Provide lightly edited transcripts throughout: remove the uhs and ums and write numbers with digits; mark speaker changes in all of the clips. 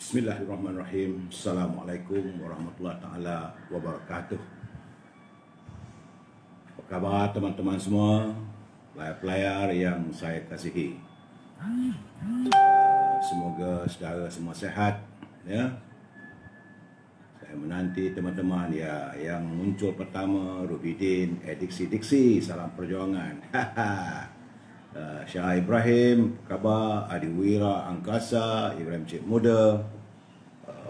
Speaker 1: Bismillahirrahmanirrahim. Assalamualaikum warahmatullahi taala wabarakatuh. Apa khabar teman-teman semua, pelayar-pelayar yang saya kasihi. Semoga saudara semua sehat, ya. Saya menanti teman-teman ya yang muncul pertama, Rubidin, Diksi, salam perjuangan. Syah Ibrahim, apa khabar? Adiwira Angkasa, Ibrahim Cik Muda,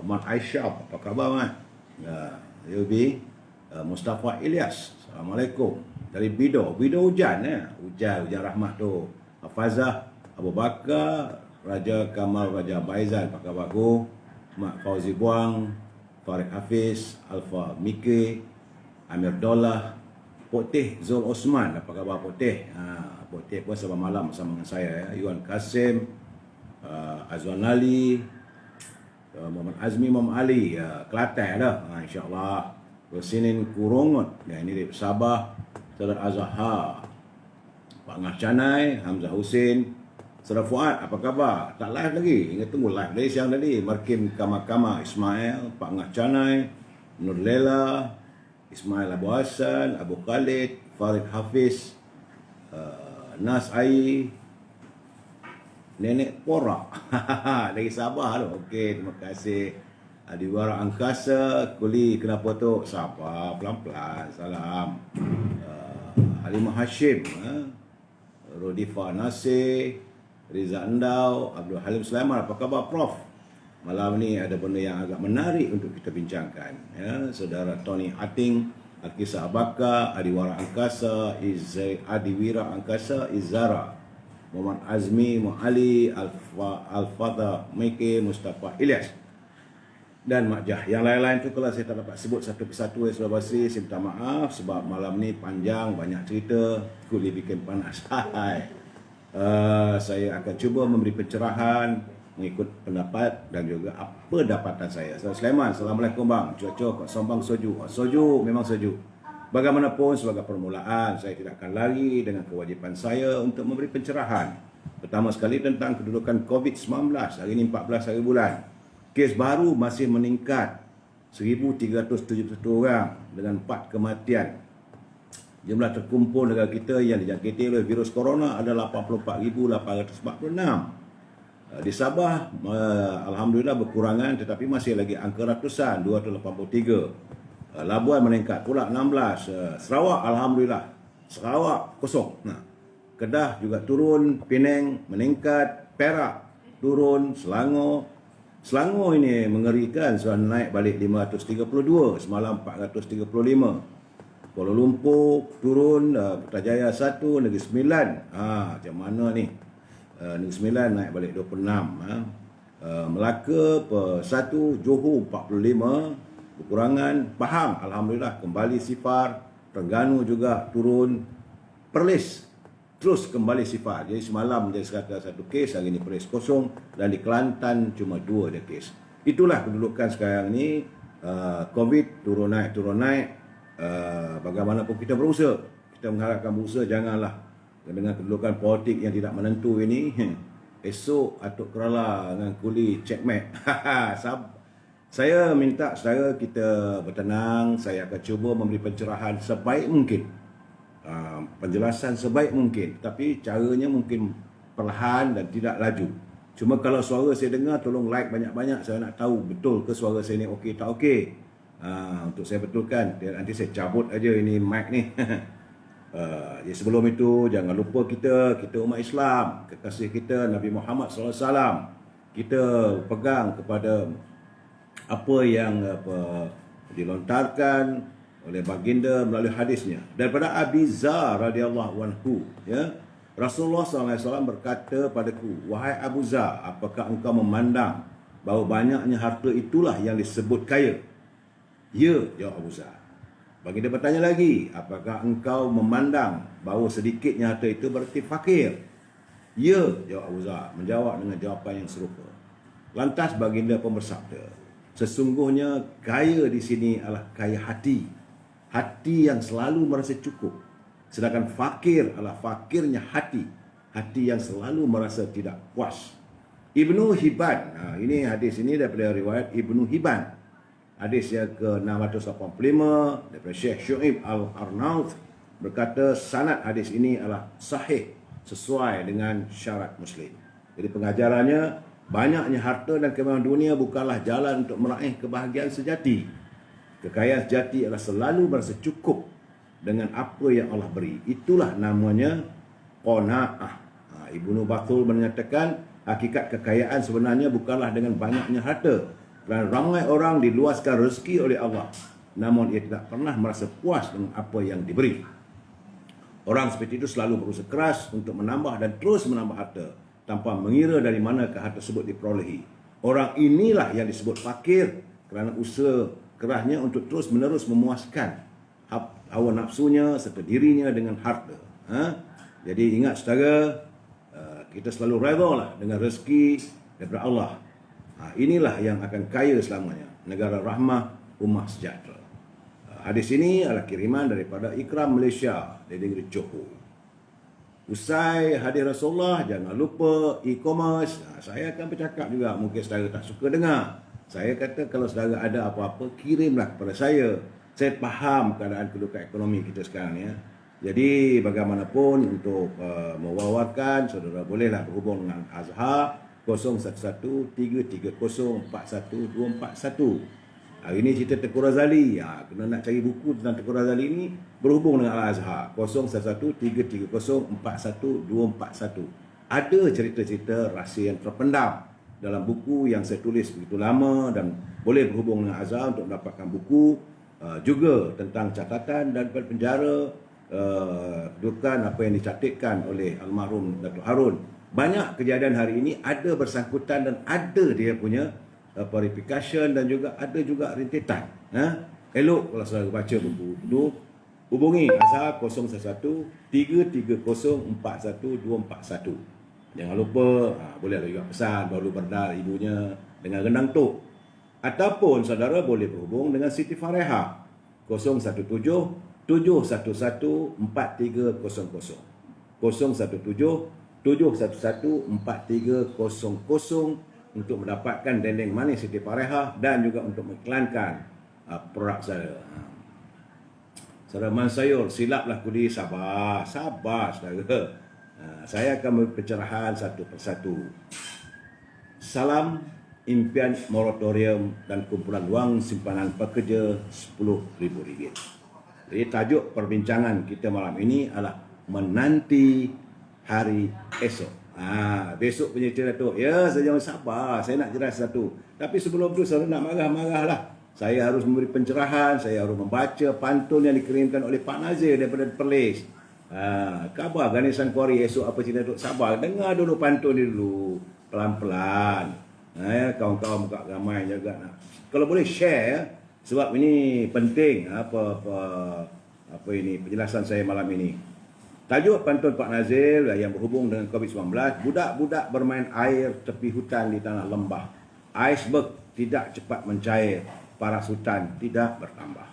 Speaker 1: Mat Aisyah, apa khabar Mat? Yubi, Mustafa Ilyas, Assalamualaikum. Dari Bido hujan ya, hujan rahmat tu. Hafazah Abu Bakar, Raja Kamal Raja Baizal, apa khabar aku? Mak Fauzi Buang, Farid Hafiz, Alfa Miki, Amir Dollah, Poteh Zul Osman, apa khabar Poteh? Poteh pun sebab malam bersama dengan saya ya. Yuan Kasim, Azwan Ali, Muhammad Azmi, Muhammad Ali, Kelantan dah. InsyaAllah. Rosinin Kurongot, ya, ini dari Sabah. Saudara Azhar, Pak Ngah Canai, Hamzah Hussein, Saudara Fuad, apa khabar? Tak live lagi, ingat tunggu live dari siang tadi. Markim Kama Ismail, Pak Ngah Canai, Nur Lela, Ismail Abu Hassan, Abu Khalid, Farid Hafiz, Nas Ai, Nenek Porak dari Sabah tu. Okey, terima kasih. Adiwara Angkasa, Kuli kenapa tu? Sabar, pelan-pelan. Salam. Halimah Hashim, Rodifa Nasir, Riza Endau, Abdul Halim Sulaiman, apa khabar Prof? Malam ni ada benda yang agak menarik untuk kita bincangkan. Ya, Saudara Tony Ating, Alkisah Abaka, Adiwara Angkasa, Adiwira Angkasa, Izara, Muhammad Azmi, Mu'ali, Al-Fatah Meke, Mustafa Ilyas, dan Mak Jah. Yang lain-lain tu kalau saya tak dapat sebut satu persatu, saya minta maaf sebab malam ni panjang, banyak cerita, kuli bikin panas. Saya akan cuba memberi pencerahan mengikut pendapat dan juga apa dapatan saya. Sulaiman, Assalamualaikum bang. Cuaca kat Sombang sejuk. Sejuk, memang sejuk. Bagaimanapun sebagai permulaan, saya tidak akan lari dengan kewajipan saya untuk memberi pencerahan. Pertama sekali tentang kedudukan COVID-19. Hari ini 14 hari bulan. Kes baru masih meningkat 1,371 orang dengan 4 kematian. Jumlah terkumpul negara kita yang dijangkiti oleh virus corona adalah 84,846. Di Sabah, Alhamdulillah berkurangan tetapi masih lagi angka ratusan, 283. Labuan meningkat pula 16. Sarawak, Alhamdulillah, Sarawak kosong. Kedah juga turun, Penang meningkat, Perak turun, Selangor ini mengerikan, sudah naik balik 532, semalam 435. Kuala Lumpur turun, Putrajaya 1, Negeri Sembilan. Macam mana ni? Negeri Sembilan naik balik 26. Melaka 1, Johor 45, berkurangan. Pahang, Alhamdulillah, kembali sifar. Terengganu juga turun. Perlis terus kembali sifar. Jadi semalam dia sekadar 1 kes, hari ini Perlis kosong. Dan di Kelantan cuma 2 ada kes. Itulah kedudukan sekarang ni. COVID turun naik. Bagaimanapun kita berusaha. Kita mengharapkan berusaha, janganlah dengan kedudukan politik yang tidak menentu ini, esok atuk kerala dengan kuli checkmate. Saya minta saudara kita bertenang. Saya akan cuba memberi pencerahan sebaik mungkin, penjelasan sebaik mungkin, tapi caranya mungkin perlahan dan tidak laju. Cuma kalau suara saya dengar, tolong like banyak-banyak. Saya nak tahu betul ke suara saya ni okey tak okey. Untuk saya betulkan, nanti saya cabut aja ini mic ni. Sebelum itu, jangan lupa kita umat Islam, kekasih kita Nabi Muhammad SAW, kita pegang kepada apa yang dilontarkan oleh baginda melalui hadisnya. Daripada Abi Zar radhiyallahu anhu, ya, Rasulullah SAW berkata padaku, wahai Abu Zar, apakah engkau memandang bahawa banyaknya harta itulah yang disebut kaya? Ya, jawab Abu Zar. Baginda bertanya lagi, apakah engkau memandang bahawa sedikitnya harta itu berarti fakir? Ya, jawab Abu Zar, menjawab dengan jawapan yang serupa. Lantas baginda pun bersabda, sesungguhnya kaya di sini adalah kaya hati. Hati yang selalu merasa cukup. Sedangkan fakir adalah fakirnya hati. Hati yang selalu merasa tidak puas. Ibnu Hibban. Ini hadis ini daripada riwayat Ibnu Hibban. Hadis yang ke-685 daripada Syekh Syu'ib Al-Arnaut berkata sanad hadis ini adalah sahih sesuai dengan syarat Muslim. Jadi pengajarannya, banyaknya harta dan kemewahan dunia bukanlah jalan untuk meraih kebahagiaan sejati. Kekayaan sejati adalah selalu merasa cukup dengan apa yang Allah beri. Itulah namanya qanaah. Ibnu Battul menyatakan hakikat kekayaan sebenarnya bukanlah dengan banyaknya harta. Kerana ramai orang diluaskan rezeki oleh Allah, namun ia tidak pernah merasa puas dengan apa yang diberi. Orang seperti itu selalu berusaha keras untuk menambah dan terus menambah harta tanpa mengira dari manakah harta tersebut diperolehi. Orang inilah yang disebut fakir kerana usaha kerasnya untuk terus menerus memuaskan hawa nafsunya serta dirinya dengan harta. Jadi ingat saudara, kita selalu redha lah dengan rezeki daripada Allah. Inilah yang akan kaya selamanya. Negara rahmah, ummah sejahtera. Hadis ini adalah kiriman daripada Ikram Malaysia dari negeri Johor. Usai hadis Rasulullah, jangan lupa e-commerce. Saya akan bercakap juga, mungkin saudara tak suka dengar. Saya kata kalau saudara ada apa-apa, kirimlah kepada saya. Saya faham keadaan kedudukan ekonomi kita sekarang ya. Jadi bagaimanapun untuk mewawarkan, saudara bolehlah berhubung dengan Azhar 011-330-41241. Hari ini cerita Tengku Razali. Kena nak cari buku tentang Tengku Razali ini, berhubung dengan Al-Azhar 011-330-41241. Ada cerita-cerita rahsia yang terpendam dalam buku yang saya tulis begitu lama, dan boleh berhubung dengan Azhar untuk mendapatkan buku juga tentang catatan dan penjara kedudukan apa yang dicatatkan oleh almarhum Datuk Harun. Banyak kejadian hari ini ada bersangkutan dan ada dia punya verification dan juga ada juga rintitan. Elok kalau saudara baca buku itu, hubungi Azhar 011-330-41241. Jangan lupa, boleh juga pesan baru berdal ibunya dengan rendang tok. Ataupun saudara boleh berhubung dengan Siti Fareha 017-711-4300. 017-711-4300 untuk mendapatkan dendeng manis Siti Fareha dan juga untuk mengiklankan produk saya. Saudara Mansayur, silaplah kudi, sabar saudara. Saya akan memberi pencerahan satu persatu. Salam impian moratorium dan kumpulan wang simpanan pekerja RM10,000. Jadi tajuk perbincangan kita malam ini adalah menanti hari esok. Besok punya cerita tu. Ya, saya jangan sabar. Saya nak jelas satu. Tapi sebelum tu saya nak marah-marahlah. Saya harus memberi pencerahan. Saya harus membaca pantun yang dikirimkan oleh Pak Nazir daripada Perlis. Khabar Ganisan Kuari esok apa cerita tu? Sabar. Dengar dulu pantun ni dulu. Pelan-pelan. Kawan-kawan buka ramai juga nak. Kalau boleh share ya. Sebab ini penting apa ini penjelasan saya malam ini. Tajuk pantun Pak Nazir yang berhubung dengan COVID-19, budak-budak bermain air tepi hutan di tanah lembah. Iceberg tidak cepat mencair, paras hutan tidak bertambah.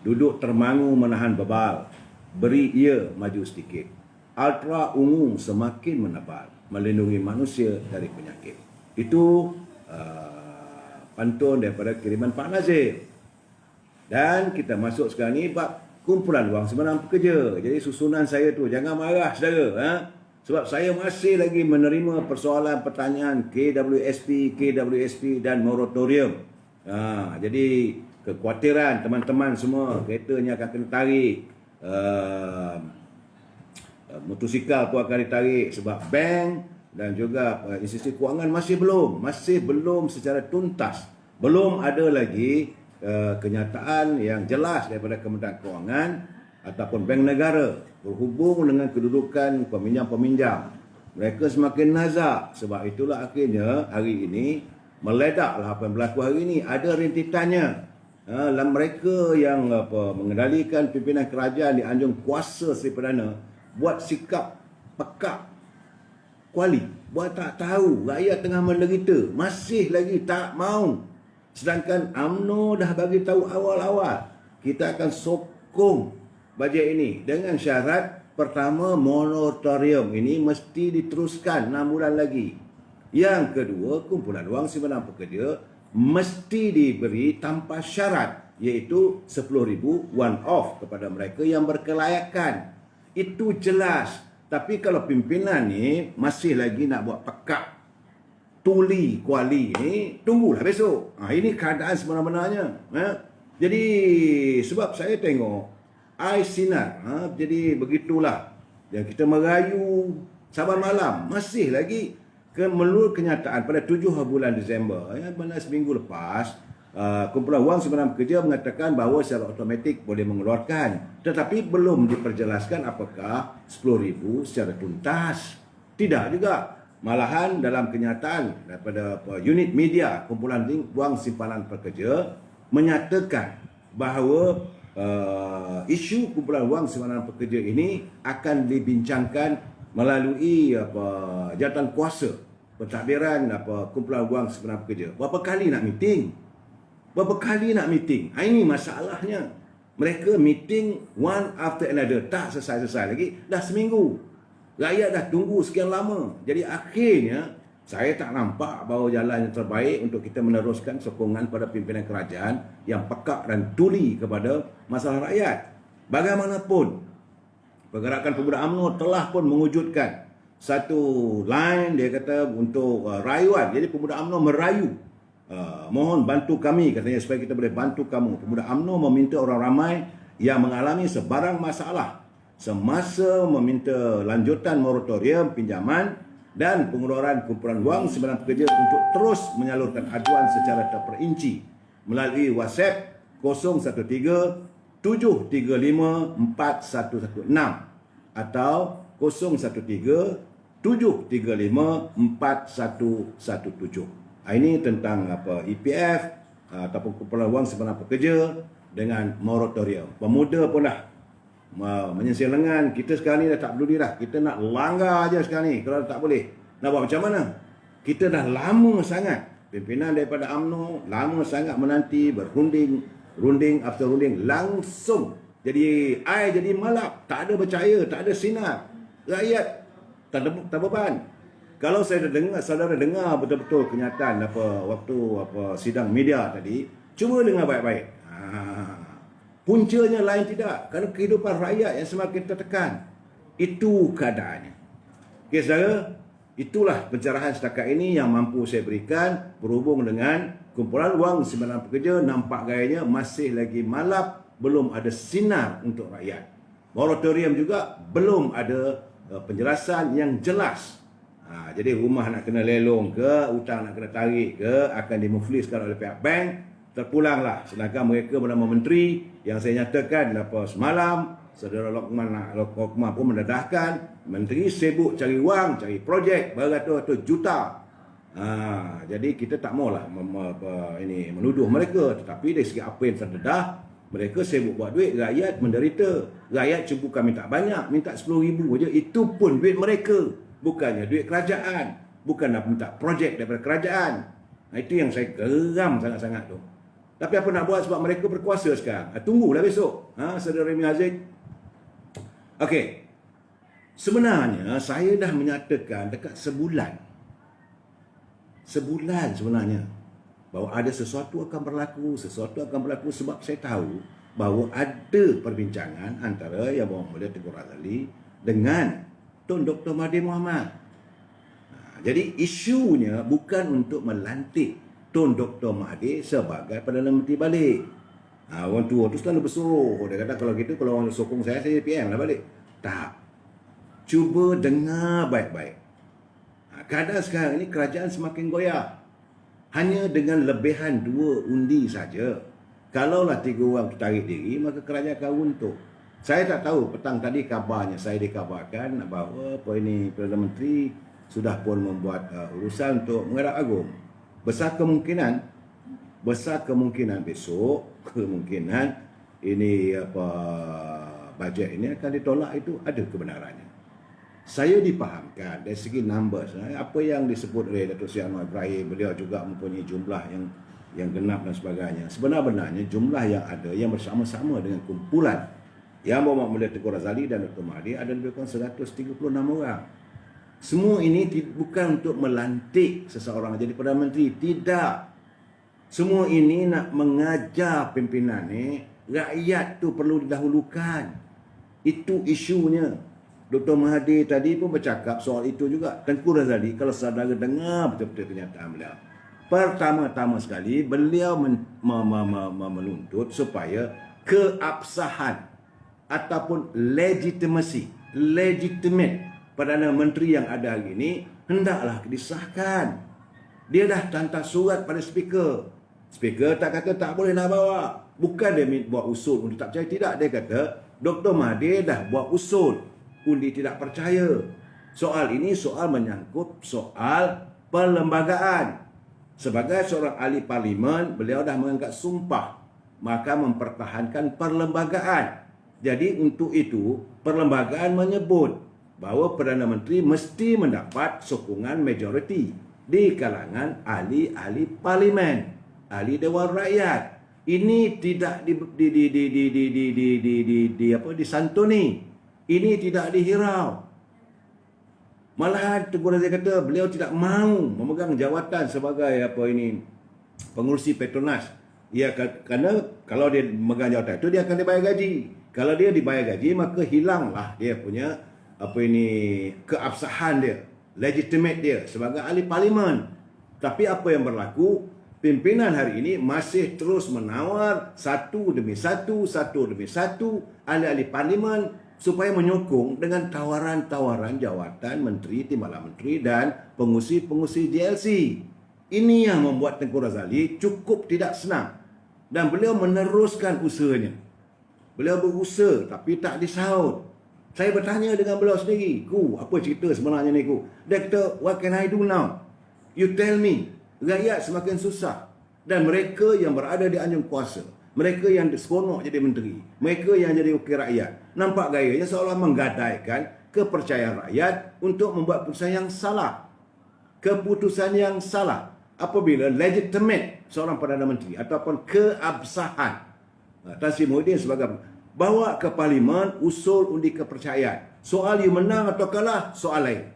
Speaker 1: Duduk termangu menahan bebal, beri ia maju sedikit. Ultra ungu semakin menebal, melindungi manusia dari penyakit. Itu pantun daripada kiriman Pak Nazir. Dan kita masuk sekarang ni bab kumpulan wang simpanan pekerja. Jadi susunan saya tu, jangan marah saudara. Sebab saya masih lagi menerima persoalan pertanyaan KWSP dan moratorium. Jadi kekhawatiran teman-teman semua, keretanya akan kena tarik, motosikal pun akan ditarik sebab bank dan juga institusi kewangan masih belum secara tuntas, belum ada lagi kenyataan yang jelas daripada Kementerian Kewangan ataupun Bank Negara berhubung dengan kedudukan peminjam-peminjam. Mereka semakin nazak. Sebab itulah akhirnya hari ini meledaklah apa yang berlaku hari ini. Ada rintitannya. Mereka yang mengendalikan pimpinan kerajaan di anjung kuasa Seri Perdana buat sikap pekak kuali, buat tak tahu rakyat tengah menderita, masih lagi tak mau. Sedangkan UMNO dah bagi tahu awal-awal kita akan sokong bajet ini dengan syarat pertama moratorium ini mesti diteruskan 6 bulan lagi. Yang kedua, kumpulan wang simpanan pekerja mesti diberi tanpa syarat, iaitu 10,000 one off kepada mereka yang berkelayakan. Itu jelas. Tapi kalau pimpinan ni masih lagi nak buat pekak tuli kuali ni, tunggulah besok. Ini keadaan sebenar-benarnya. Jadi sebab saya tengok ai sinar, jadi begitulah. Yang kita merayu saban malam masih lagi menurut kenyataan pada 7 bulan Disember, mana seminggu lepas, kumpulan wang simpanan pekerja mengatakan bahawa secara automatik boleh mengeluarkan, tetapi belum diperjelaskan apakah 10,000 secara tuntas. Tidak juga. Malahan dalam kenyataan daripada unit media kumpulan wang simpanan pekerja menyatakan bahawa isu kumpulan wang simpanan pekerja ini akan dibincangkan melalui jawatan kuasa pentadbiran kumpulan wang simpanan pekerja. Berapa kali nak meeting? Ini masalahnya. Mereka meeting one after another, tak selesai-selesai lagi, dah seminggu. Rakyat dah tunggu sekian lama. Jadi akhirnya saya tak nampak bahawa jalan yang terbaik untuk kita meneruskan sokongan pada pimpinan kerajaan yang pekak dan tuli kepada masalah rakyat. Bagaimanapun, Pergerakan Pemuda UMNO telah pun mewujudkan satu line, dia kata untuk rayuan. Jadi Pemuda UMNO merayu, mohon bantu kami, katanya, supaya kita boleh bantu kamu. Pemuda UMNO meminta orang ramai yang mengalami sebarang masalah semasa meminta lanjutan moratorium pinjaman dan pengeluaran kumpulan wang simpanan pekerja untuk terus menyalurkan aduan secara terperinci melalui WhatsApp 013 735 4116 atau 013 735 4117. Ini tentang EPF ataupun kumpulan wang simpanan pekerja dengan moratorium. Pemuda pun dah menyensir lengan. Kita sekarang ni dah tak peduli dah. Kita nak langgar aja sekarang ni. Kalau tak boleh, nak buat macam mana? Kita dah lama sangat, pimpinan daripada UMNO lama sangat menanti, runding after runding, langsung jadi jadi malap. Tak ada bercahaya, tak ada sinar. Rakyat tak beban. Kalau saudara dengar betul-betul kenyataan waktu sidang media tadi, cuba dengar baik-baik. Puncanya lain tidak, kerana kehidupan rakyat yang semakin tertekan. Itu keadaannya. Okey saudara, itulah pencerahan setakat ini yang mampu saya berikan berhubung dengan kumpulan wang simpanan pekerja. Nampak gayanya masih lagi malap, belum ada sinar untuk rakyat. Moratorium juga belum ada penjelasan yang jelas. Jadi rumah nak kena lelong ke, hutang nak kena tarik ke, akan dimufliskan oleh pihak bank, terpulanglah. Sedangkan mereka bernama menteri yang saya nyatakan semalam, saudara Lokman pun mendedahkan, menteri sibuk cari wang, cari projek beratus-ratus juta. Jadi kita tak maulah menuduh mereka, tetapi dari segi apa yang terdedah, mereka sibuk buat duit, rakyat menderita. Rakyat cuba minta banyak, minta 10,000 je, itu pun duit mereka, bukannya duit kerajaan, bukan nak minta projek daripada kerajaan. Itu yang saya geram sangat-sangat tu. Tapi apa nak buat, sebab mereka berkuasa sekarang. Tunggulah besok, saudara Remy Haziq. Okey, sebenarnya saya dah menyatakan dekat sebulan sebenarnya, bahawa ada sesuatu akan berlaku, sebab saya tahu bahawa ada perbincangan antara Yang Berhormat Tengku Razali dengan Tun Dr. Mahathir Mohamad. Jadi isunya bukan untuk melantik Tun Dr. Mahathir sebagai Perdana Menteri balik. Orang tua tu selalu bersuruh. Dia kata kalau orang sokong saya PM lah balik. Tak. Cuba dengar baik-baik. Keadaan sekarang ini kerajaan semakin goyah. Hanya dengan lebihan 2 undi saja. Kalaulah 3 orang tarik diri, maka kerajaan akan runtuh. Saya tak tahu, petang tadi kabarnya saya dikabarkan bahawa Perdana Menteri sudah pun membuat urusan untuk menghadap agung. Besar kemungkinan besok, ini bajet ini akan ditolak, itu ada kebenarannya. Saya dipahamkan dari segi numbers, apa yang disebut oleh Datuk Seri Anwar Ibrahim, beliau juga mempunyai jumlah yang genap dan sebagainya. Sebenarnya jumlah yang ada yang bersama-sama dengan kumpulan Yang Berhormat Tengku Razali dan Dr. Mahathir ada lebih kurang 136 orang. Semua ini bukan untuk melantik seseorang jadi Perdana Menteri. Tidak. Semua ini nak mengajar pimpinan ni, rakyat tu perlu didahulukan. Itu isunya. Dr. Mahathir tadi pun bercakap soal itu juga. Tengku Razali, kalau saudara dengar betul-betul kenyataan beliau. Pertama-tama sekali, beliau menuntut supaya keabsahan ataupun legitimate Perdana Menteri yang ada hari ini hendaklah disahkan. Dia dah hantar surat pada speaker. Speaker tak kata tak boleh nak bawa. Bukan dia buat usul undi tak percaya. Tidak, dia kata Dr. Mahathir dah buat usul undi tidak percaya. Soal ini soal menyangkut soal perlembagaan. Sebagai seorang ahli parlimen, beliau dah mengangkat sumpah. Maka mempertahankan perlembagaan. Jadi untuk itu, perlembagaan menyebut bahawa Perdana Menteri mesti mendapat sokongan majoriti di kalangan ahli-ahli parlimen, ahli Dewan Rakyat. Ini tidak disantuni. Ini tidak dihirau. Malahan Tengku Razak kata beliau tidak mahu memegang jawatan sebagai pengurusi Petronas. Ya, kerana kalau dia memegang jawatan itu dia akan dibayar gaji. Kalau dia dibayar gaji maka hilanglah dia punya keabsahan dia, legitimate dia sebagai ahli parlimen. Tapi apa yang berlaku, pimpinan hari ini masih terus menawar satu demi satu ahli-ahli parlimen supaya menyokong dengan tawaran-tawaran jawatan menteri, timbalan menteri dan pengurusi JLC. Ini yang membuat Tengku Razali cukup tidak senang dan beliau meneruskan usahanya. Beliau berusaha tapi tak disaut. Saya bertanya dengan beliau sendiri, apa cerita sebenarnya ni ku? Dia kata, what can I do now? You tell me. Rakyat semakin susah. Dan mereka yang berada di anjung kuasa, mereka yang seronok jadi menteri, mereka yang jadi wakil rakyat, nampak gayanya seolah menggadaikan kepercayaan rakyat untuk membuat keputusan yang salah. Keputusan yang salah apabila legitimate seorang Perdana Menteri ataupun keabsahan Tan Sri Muhyiddin sebagai bawa ke parlimen usul undi kepercayaan. Soal you menang atau kalah, soal lain.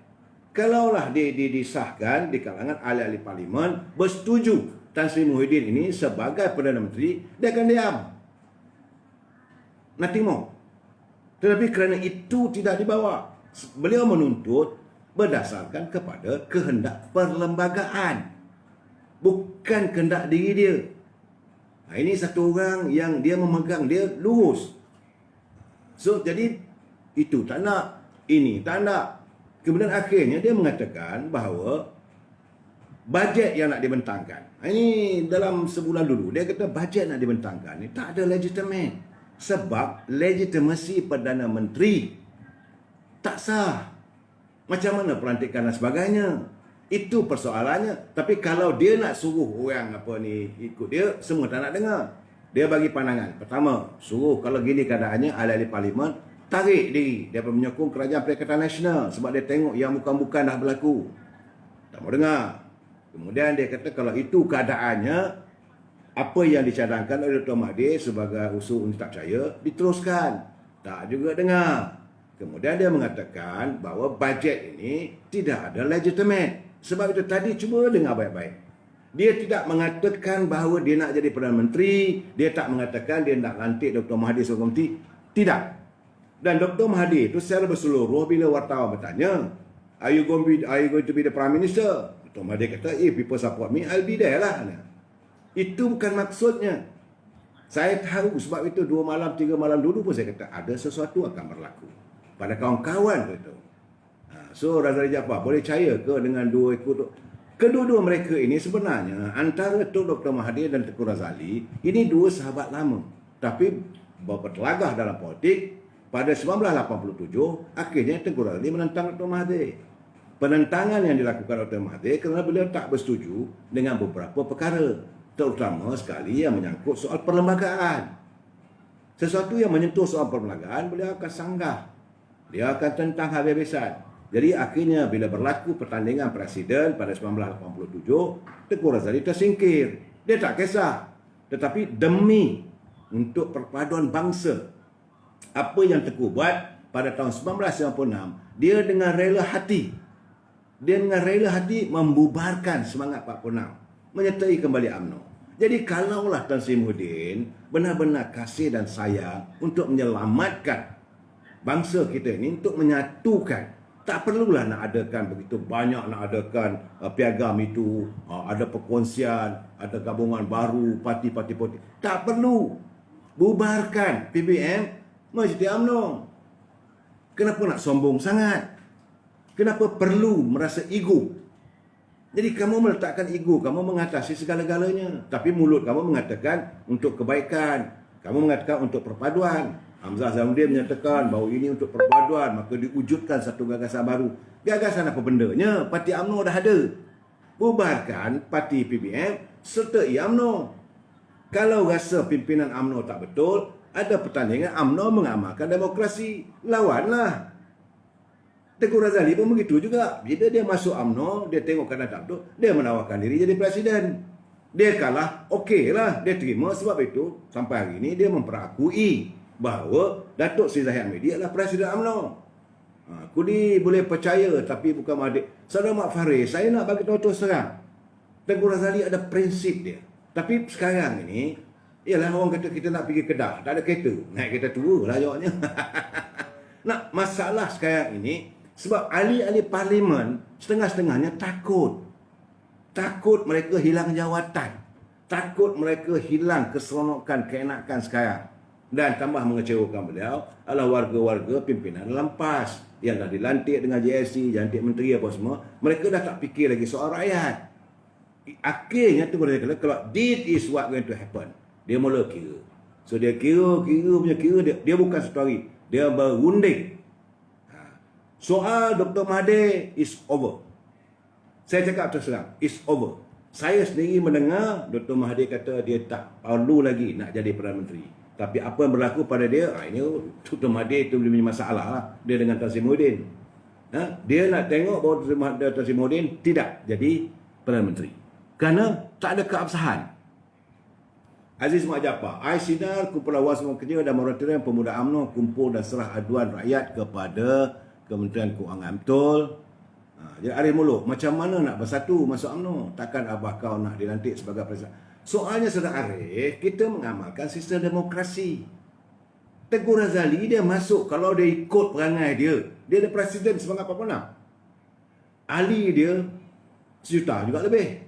Speaker 1: Kalaulah disahkan di kalangan ahli-ahli parlimen bersetuju Tan Sri Muhyiddin ini sebagai Perdana Menteri, dia akan diam. Nothing more. Tetapi kerana itu tidak dibawa, beliau menuntut berdasarkan kepada kehendak perlembagaan, bukan kehendak diri dia. Nah, ini satu orang yang dia memegang, dia lurus. So, jadi itu tak nak, ini tak nak. Kemudian akhirnya dia mengatakan bahawa bajet yang nak dibentangkan, ini dalam sebulan dulu, dia kata bajet nak dibentangkan ni tak ada legitimate. Sebab legitimasi Perdana Menteri tak sah. Macam mana pelantikan dan sebagainya. Itu persoalannya. Tapi kalau dia nak suruh orang ikut dia, semua tak nak dengar. Dia bagi pandangan. Pertama, suruh kalau gini keadaannya, ahli-ahli parlimen tarik diri daripada menyokong Kerajaan Perikatan Nasional sebab dia tengok yang bukan-bukan dah berlaku. Tak mau dengar. Kemudian dia kata kalau itu keadaannya, apa yang dicadangkan oleh Dr. Mahathir sebagai usul undi tak percaya diteruskan. Tak juga dengar. Kemudian dia mengatakan bahawa bajet ini tidak ada legitimate. Sebab itu tadi cuba dengar baik-baik. Dia tidak mengatakan bahawa dia nak jadi Perdana Menteri. Dia tak mengatakan dia nak lantik Dr. Mahathir sebagai menteri. Tidak. Dan Dr. Mahathir itu secara berseluruh bila wartawan bertanya, Are you going to be the Prime Minister? Dr. Mahathir kata, if people support me, I'll be there lah. Itu bukan maksudnya. Saya tahu sebab itu 2 malam, 3 malam dulu pun saya kata ada sesuatu akan berlaku pada kawan-kawan itu. So Razali Jaafar boleh percaya ke dengan dua ikut? Kedua-dua mereka ini sebenarnya antara Dr. Mahathir dan Tengku Razali ini dua sahabat lama. Tapi bertelagah dalam politik pada 1987 akhirnya Tengku Razali menentang Dr. Mahathir. Penentangan yang dilakukan Dr. Mahathir kerana beliau tak bersetuju dengan beberapa perkara, terutama sekali yang menyangkut soal perlembagaan. Sesuatu yang menyentuh soal perlembagaan beliau akan sanggah. Dia akan tentang habis-habisan. Jadi akhirnya bila berlaku pertandingan presiden pada 1987, Tengku Razali tersingkir. Dia tak kisah. Tetapi demi untuk perpaduan bangsa, apa yang Tengku buat pada tahun 1996, dia dengan rela hati Dia dengan rela hati membubarkan semangat 46, menyertai kembali UMNO. Jadi kalaulah Tan Sri Muhyiddin benar-benar kasih dan sayang untuk menyelamatkan bangsa kita ini, untuk menyatukan, tak perlulah nak adakan begitu banyak, nak adakan piagam itu, ada perkongsian, ada gabungan baru, parti-parti politik. Tak perlu. Bubarkan PBM, menjadi UMNO. Kenapa nak sombong sangat? Kenapa perlu merasa ego? Jadi kamu meletakkan ego, kamu mengatasi segala-galanya. Tapi mulut kamu mengatakan untuk kebaikan. Kamu mengatakan untuk perpaduan. Hamzah Zahmudin menyatakan bahawa ini untuk perpaduan, maka diwujudkan satu gagasan baru. Gagasan apa bendanya? Parti UMNO dah ada. Bubarkan parti PBM serta UMNO. Kalau rasa pimpinan UMNO tak betul, ada pertandingan UMNO mengamalkan demokrasi. Lawanlah. Tengku Razali pun begitu juga. Bila dia masuk UMNO, dia tengok keadaan tak betul, dia menawarkan diri jadi presiden. Dia kalah, okeylah, dia terima. Sebab itu, sampai hari ini dia memperakui bahawa Datuk Seri Zahid Hamidi adalah presiden UMNO. Aku ni boleh percaya, tapi bukan Mahathir. Saudara Mak Faris, saya nak bagi tahu terus terang. Tengku Razali ada prinsip dia. Tapi sekarang ini, ialah orang kata kita nak pergi Kedah, tak ada kereta. Naik kereta tua lah jawabnya. Nah, masalah sekarang ini, sebab ahli-ahli parlimen setengah-setengahnya takut. Takut mereka hilang jawatan. Takut mereka hilang keseronokan, keenakan sekarang. Dan tambah mengecewakan beliau adalah warga-warga pimpinan dalam PAS yang dah dilantik dengan JSC, jantik menteri apa semua. Mereka dah tak fikir lagi soal rakyat. Akhirnya tu mereka kata, kalau this is what going to happen, dia mula kira. So dia kira dia bukan story, dia berunding. Soal Dr. Mahathir is over. Saya cakap terus terang, is over. Saya sendiri mendengar Dr. Mahathir kata dia tak perlu lagi nak jadi Perdana Menteri. Tapi apa yang berlaku pada dia, ini Dr. Mahathir itu punya masalah lah. Dia dengan Tan Sri Muhyiddin. Dia nak tengok bahawa Tan Sri Muhyiddin tidak jadi Perdana Menteri. Kerana tak ada keabsahan. Aziz Mak Jaafar, Sinar Kumpulan Awas Kerja dan Moratorium Pemuda UMNO kumpul dan serah aduan rakyat kepada Kementerian Kewangan. Betul. Jadi Arif Muluk, macam mana nak bersatu masuk UMNO? Takkan abah kau nak dilantik sebagai presiden? Soalnya saudara Arif, kita mengamalkan sistem demokrasi. Tengku Razali dia masuk, kalau dia ikut perangai dia ada presiden semangat 46. Ali dia 1 juta juga lebih.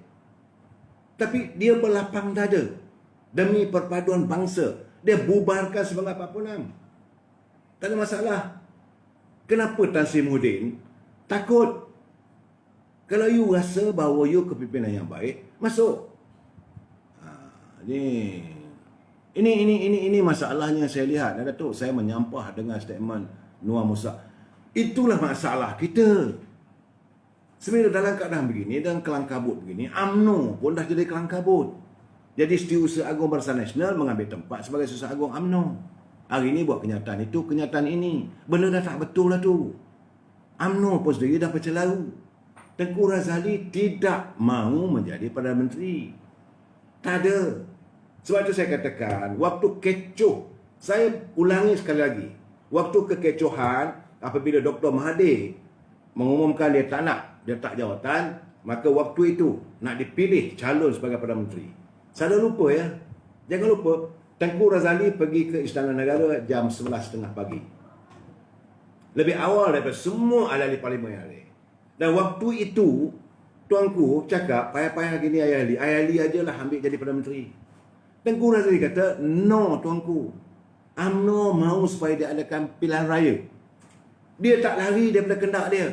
Speaker 1: Tapi dia berlapang dada demi perpaduan bangsa. Dia bubarkan semangat 46. Tak ada masalah. Kenapa Tan Sri Muhyiddin takut? Kalau you rasa bahawa you kepimpinan yang baik, masuk. Ini masalahnya saya lihat. Datuk, saya menyampah dengan statement Noor Musa. Itulah masalah kita. Sebenarnya dalam keadaan begini, dalam kelang kabut begini, UMNO pun dah jadi kelang kabut. Jadi Setiausaha Agung Barisan Nasional mengambil tempat sebagai Setiausaha Agung UMNO. Hari ini buat kenyataan itu, kenyataan ini. Benda dah tak betul lah tu. UMNO pun sendiri dah bercelaru. Tengku Razali tidak mahu menjadi Perdana Menteri. Tak ada. Sebab itu saya katakan, waktu kecoh, saya ulangi sekali lagi. Waktu kekecohan, apabila Dr. Mahathir mengumumkan dia tak jawatan, maka waktu itu nak dipilih calon sebagai Perdana Menteri. Saya lupa ya. Jangan lupa, Tengku Razali pergi ke Istana Negara jam 11.30 pagi. Lebih awal daripada semua ahli parlimen yang ada. Dan waktu itu, tuanku cakap, payah-payah gini Ayah Ali ajalah ambil jadi Perdana Menteri. Tengku Razali kata, no tuanku. UMNO mahu supaya dia adakan pilihan raya. Dia tak lari daripada kendak dia.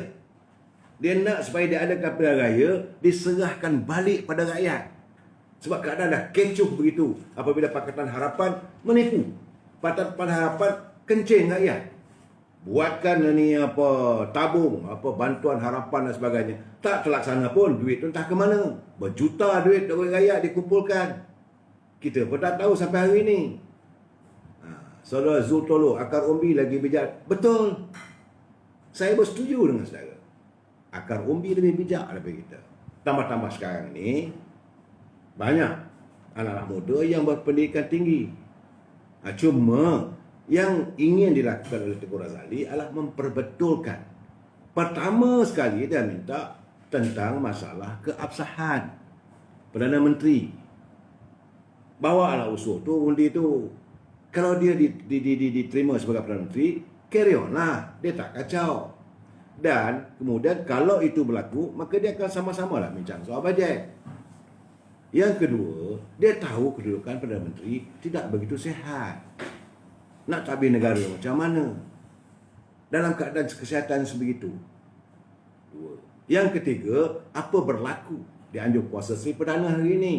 Speaker 1: Dia nak supaya dia adakan pilihan raya, diserahkan balik pada rakyat. Sebab keadaan dah kecoh begitu. Apabila Pakatan Harapan menipu. Pakatan Harapan kencing rakyat. Buatkan ni tabung, bantuan harapan dan sebagainya. Tak terlaksana pun, duit tu entah ke mana. Berjuta duit dari rakyat dikumpulkan. Kita pun tak tahu sampai hari ini. Saudara Zul Tolo, akar umbi lagi bijak. Betul. Saya bersetuju dengan saudara. Akar umbi lebih bijak daripada kita. Tambah-tambah sekarang ni, banyak anak-anak muda yang berpendidikan tinggi. Cuma yang ingin dilakukan oleh Tengku Razali adalah memperbetulkan. Pertama sekali dia minta tentang masalah keabsahan Perdana Menteri. Bawalah usul tu, undi tu. Kalau dia diterima sebagai Perdana Menteri, carry on lah. Dia tak kacau. Dan kemudian kalau itu berlaku, maka dia akan sama-sama lah bincang soal bajet. Yang kedua, dia tahu kedudukan Perdana Menteri tidak begitu sihat. Nak tabir negara macam mana dalam keadaan kesihatan sebegitu. Yang ketiga, apa berlaku di anjur kuasa Seri Perdana hari ini?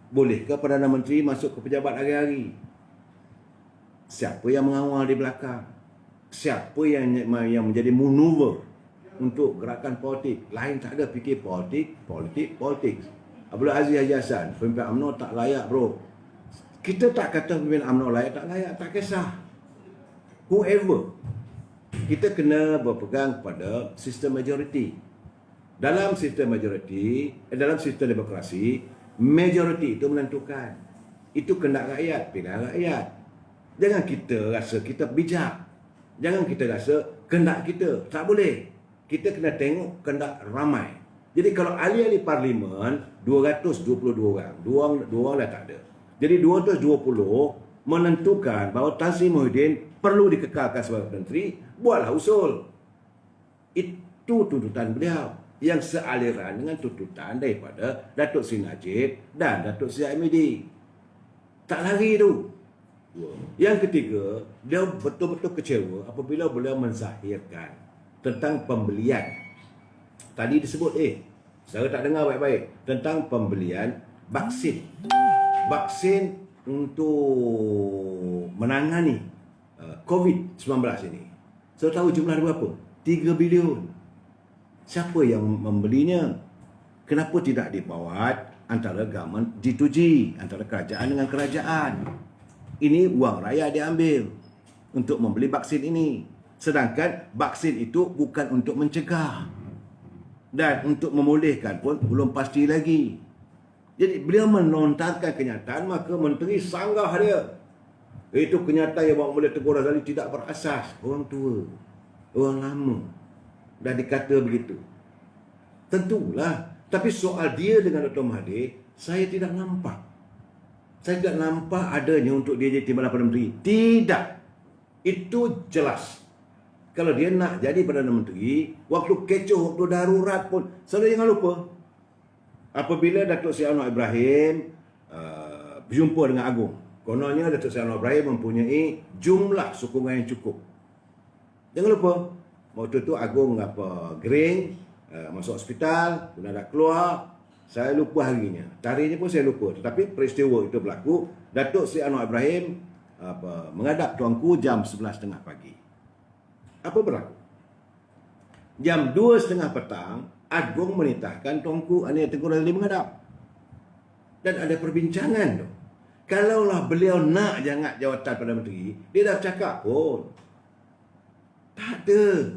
Speaker 1: Bolehkah Perdana Menteri masuk ke pejabat hari-hari? Siapa yang mengawal di belakang? Siapa yang menjadi manuver untuk gerakan politik? Lain tak ada, fikir politik. Abdul Aziz Haji Hassan, pemimpin UMNO tak layak bro. Kita tak kata pemimpin UMNO layak, tak kisah. Whoever. Kita kena berpegang pada sistem majoriti. Dalam sistem majoriti, dalam sistem demokrasi, majoriti itu menentukan. Itu kehendak rakyat, pilihan rakyat. Jangan kita rasa kita bijak. Jangan kita rasa kehendak kita. Tak boleh. Kita kena tengok kehendak ramai. Jadi kalau ahli-ahli parlimen 222 orang, dua orang dah tak ada. Jadi 220 menentukan bahawa Tan Sri Muhyiddin perlu dikekalkan sebagai menteri, buatlah usul. Itu tuntutan beliau yang sealiran dengan tuntutan daripada Datuk Seri Najib dan Datuk Seri Hamidi. Tak lari tu. Yang ketiga, dia betul-betul kecewa apabila beliau menzahirkan tentang pembelian. Tadi disebut, saya tak dengar baik-baik, tentang pembelian vaksin. Vaksin untuk menangani COVID-19 ini. Saya tahu jumlah berapa? 3 bilion. Siapa yang membelinya? Kenapa tidak dibuat antara government G2G, antara kerajaan dengan kerajaan? Ini uang rakyat diambil untuk membeli vaksin ini. Sedangkan vaksin itu bukan untuk mencegah. Dan untuk memulihkan pun belum pasti lagi. Jadi beliau menontarkan kenyataan, maka menteri sanggah dia. Itu kenyataan yang boleh tegur Razali tidak berasas. Orang tua, orang lama dah dikata begitu. Tentulah. Tapi soal dia dengan Dr. Mahathir, saya tidak nampak. Saya tidak nampak adanya untuk dia jadi Timbalan Perdana Menteri. Tidak. Itu jelas. Kalau dia nak jadi Perdana Menteri, waktu kecoh, waktu darurat pun, saudara jangan lupa, apabila Datuk Seri Anwar Ibrahim berjumpa dengan Agong, kononnya Datuk Seri Anwar Ibrahim mempunyai jumlah sokongan yang cukup. Jangan lupa, waktu tu Agong gering, masuk hospital, kemudian dah keluar. Saya lupa harinya, tarikhnya pun saya lupa. Tetapi peristiwa itu berlaku, Datuk Seri Anwar Ibrahim menghadap tuanku jam 11.30 pagi. Apa berlaku? Jam 2.30 petang, Agong menitahkan tuanku Anir Tengku Razali menghadap. Dan ada perbincangan tu. Kalaulah beliau nak jangat jawatan Perdana Menteri, dia dah cakap pun. Tak ada.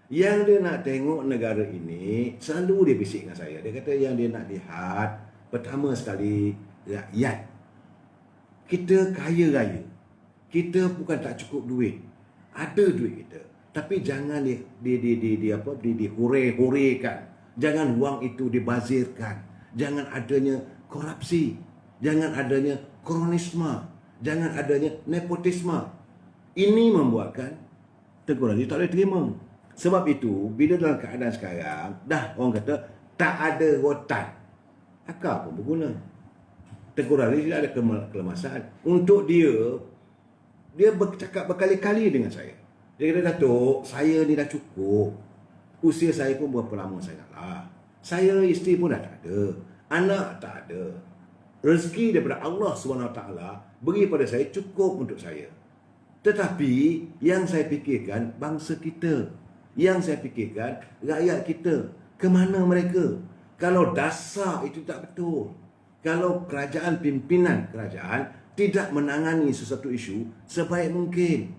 Speaker 1: Yang dia nak tengok negara ini, selalu dia bisik dengan saya. Dia kata yang dia nak lihat, pertama sekali, rakyat. Kita kaya raya. Kita bukan tak cukup duit. Ada duit kita. Tapi jangan dihore-horekan. Jangan wang itu dibazirkan. Jangan adanya korupsi. Jangan adanya kronisme. Jangan adanya nepotisme. Ini membuatkan Tengku Razali tak boleh terima. Sebab itu, bila dalam keadaan sekarang, dah orang kata, tak ada rotan. Akal pun berguna. Tengku Razali tidak ada kelemasan. Untuk dia bercakap berkali-kali dengan saya. Dia kata, Datuk, saya ni dah cukup. Usia saya pun berapa lama sangatlah. Saya, isteri pun dah tak ada. Anak tak ada. Rezeki daripada Allah SWT beri pada saya cukup untuk saya. Tetapi, yang saya fikirkan, bangsa kita. Yang saya fikirkan, rakyat kita. Kemana mereka? Kalau dasar itu tak betul. Kalau kerajaan, pimpinan kerajaan tidak menangani sesuatu isu sebaik mungkin.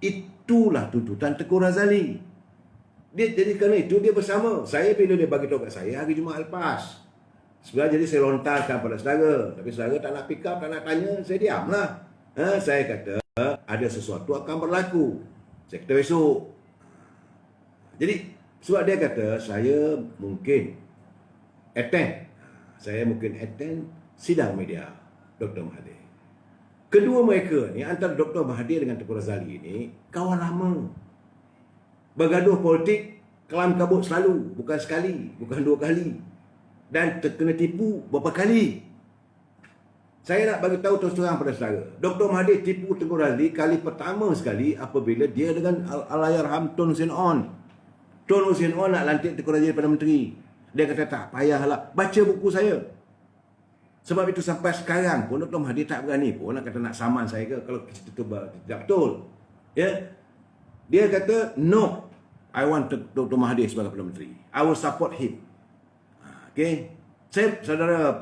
Speaker 1: Itulah tuntutan Tengku Razali. Jadi kerana itu dia bersama. Saya bila dia bagi tahu kat saya hari Jumaat lepas. Sebenarnya jadi saya lontarkan pada saudara. Tapi saudara tak nak pick up, tak nak tanya, saya diamlah. Saya kata ada sesuatu akan berlaku. Saya kata besok. Jadi Sebab dia kata, saya mungkin attend sidang media Dr. Mahathir. Kedua mereka ni, antara Dr. Mahathir dengan Tengku Razali ni, kawan lama. Bergaduh politik, kelam kabut selalu. Bukan sekali, bukan 2 kali. Dan terkena tipu berapa kali. Saya nak bagi tahu terus terang pada saudara. Dr. Mahathir tipu Tengku Razali kali pertama sekali apabila dia dengan Allahyarham Tun Hussein On. Tun Hussein On nak lantik Tengku Razali Perdana Menteri. Dia kata, tak payahlah, baca buku saya. Sebab itu sampai sekarang pun Dr. Mahathir tak berani pun nak kata nak saman saya ke kalau cerita itu tidak betul. Ya. Dia kata, no, I want Dr. Mahathir sebagai Perdana Menteri. I will support him. Okay. Saya, saudara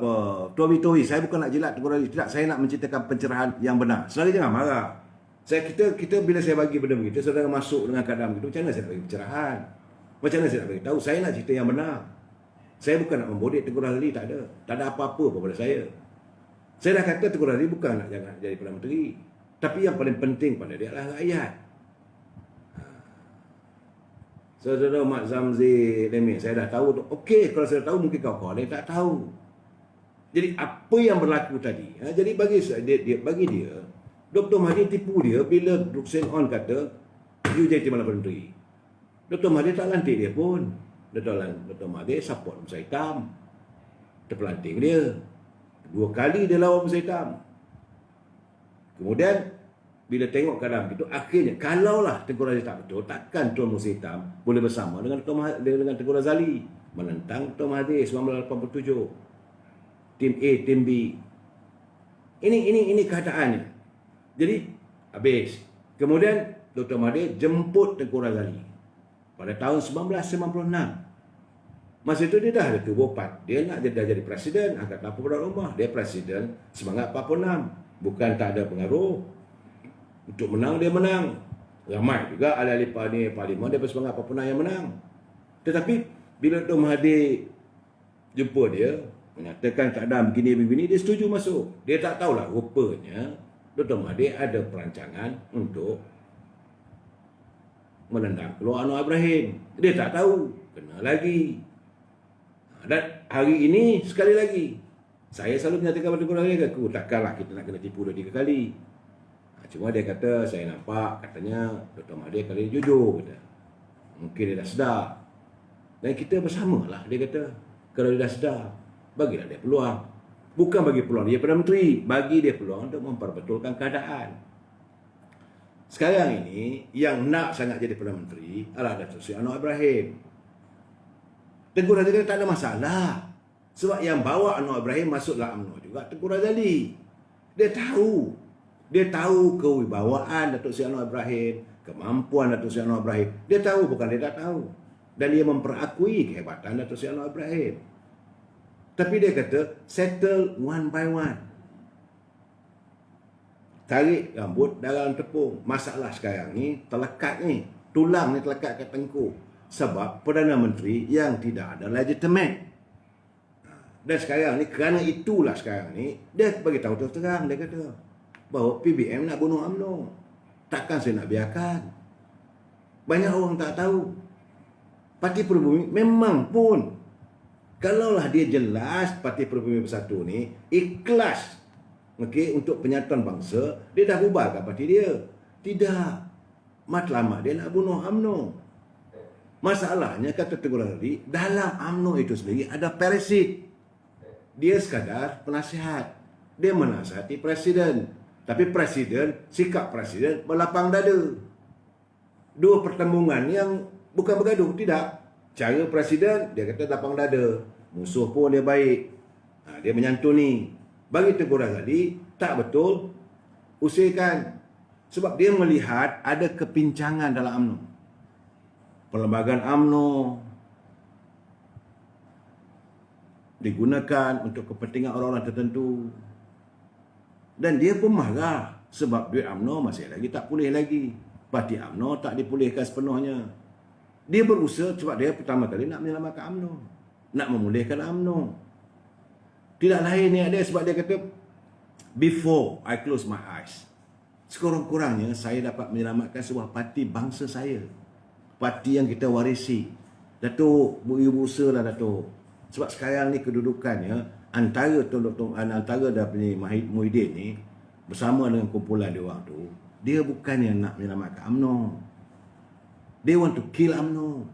Speaker 1: Tobi, saya bukan nak jilat Tengku Razali. Tidak, saya nak menceritakan pencerahan yang benar. Saudara jangan marah. Kita bila saya bagi benda begitu, saudara masuk dengan keadaan begitu, macam mana saya nak bagi pencerahan? Macam mana saya nak bagi tahu? Saya nak cerita yang benar. Saya bukan nak membodek Tengku Razali, tak ada. Tak ada apa-apa pada saya. Saya dah kata Tengku Razali bukan nak jangan jadi Perdana Menteri. Tapi yang paling penting pada dia adalah rakyat. Saudara Mat Zamzi Lemin, saya dah tahu tu. Okey, kalau saya tahu mungkin kawan-kawan dia tak tahu. Jadi apa yang berlaku tadi? Jadi bagi dia, Dr. Mahathir tipu dia bila Hussein On kata, you jadi Timbalan Perdana Menteri. Dr. Mahathir tak lantik dia pun. Dr. Mahathir support Musa Hitam. Terpelanting dia. 2 kali dia lawan Musa Hitam. Kemudian bila tengok keadaan begitu, akhirnya kalaulah Tengku Razali tak betul, takkan Tuan Musa Hitam boleh bersama dengan Tengku Razali menentang Dr. Mahathir 1987. Tim A, tim B. Ini keadaannya. Jadi habis. Kemudian Dr. Mahathir jemput Tengku Razali pada tahun 1996. Masa itu dia dah ada tubuh 4. Dia nak jadi presiden Angkatan Pertubuhan Rumah. Dia presiden semangat 46. Bukan tak ada pengaruh. Untuk menang, dia menang. Ramai juga ahli-ahli parlimen dia bersemangat 46 yang menang. Tetapi bila Dr. Mahathir jumpa dia, menyatakan keadaan begini-begini, dia setuju masuk. Dia tak tahulah rupanya Dr. Mahathir ada perancangan untuk menendang keluar Anwar Ibrahim. Dia tak tahu. Kena lagi. Dan hari ini sekali lagi, saya selalu menyatakan pada korang lagi, aku takkanlah kita nak kena tipu 2-3 kali. Cuma dia kata, saya nampak katanya Dr. Mahathir kali ini jujur. Kata. Mungkin dia dah sedar. Dan kita bersamalah, dia kata. Kalau dia dah sedar, bagilah dia peluang. Bukan bagi peluang dia Perdana Menteri, bagi dia peluang untuk memperbetulkan keadaan. Sekarang ini, yang nak sangat jadi Perdana Menteri adalah Datuk Seri Anwar Ibrahim. Tengku Razali tak ada masalah. Sebab yang bawa Anwar Ibrahim masuk dalam UMNO juga Tengku Razali. Dia tahu. Dia tahu kewibawaan Datuk Seri Anwar Ibrahim, kemampuan Datuk Seri Anwar Ibrahim. Dia tahu, bukan dia tak tahu. Dan dia memperakui kehebatan Datuk Seri Anwar Ibrahim. Tapi dia kata, settle one by one. Tarik rambut dalam tepung. Masalah sekarang ni, terlekat ni. Tulang ni terlekat kat tengku. Sebab Perdana Menteri yang tidak ada legitimate. Dan sekarang ni, kerana itulah sekarang ni, dia bagi tahu terus terang, dia kata, bahawa PBM nak bunuh UMNO. Takkan saya nak biarkan. Banyak orang tak tahu. Parti Pribumi memang pun, kalaulah dia jelas Parti Pribumi Bersatu ni ikhlas untuk penyatuan bangsa, dia dah bubarkan parti dia. Tidak. Matlamat dia nak bunuh UMNO. Masalahnya, kata Tengku Razali, dalam UMNO itu sendiri ada parasit. Dia sekadar penasihat. Dia menasihati presiden. Tapi presiden, sikap presiden berlapang dada. 2 pertembungan yang bukan bergaduh, tidak. Cara presiden, dia kata lapang dada. Musuh pun dia baik. Dia menyantuni. Bagi Tengku Razali, tak betul, usirkan. Sebab dia melihat ada kepincangan dalam UMNO. Perlembagaan UMNO digunakan untuk kepentingan orang-orang tertentu. Dan dia pun marah sebab duit UMNO masih lagi tak pulih lagi. Parti UMNO tak dipulihkan sepenuhnya. Dia berusaha sebab dia pertama kali nak menyelamatkan UMNO. Nak memulihkan UMNO. Tidak lain dia sebab dia kata, before I close my eyes, sekurang-kurangnya saya dapat menyelamatkan sebuah parti bangsa saya. Parti yang kita warisi. Datuk, berusaha lah Datuk. Sebab sekarang ni kedudukannya antara antara Dapni Muhyiddin ni bersama dengan kumpulan dia orang tu, dia bukannya nak menyelamatkan UMNO. They want to kill UMNO.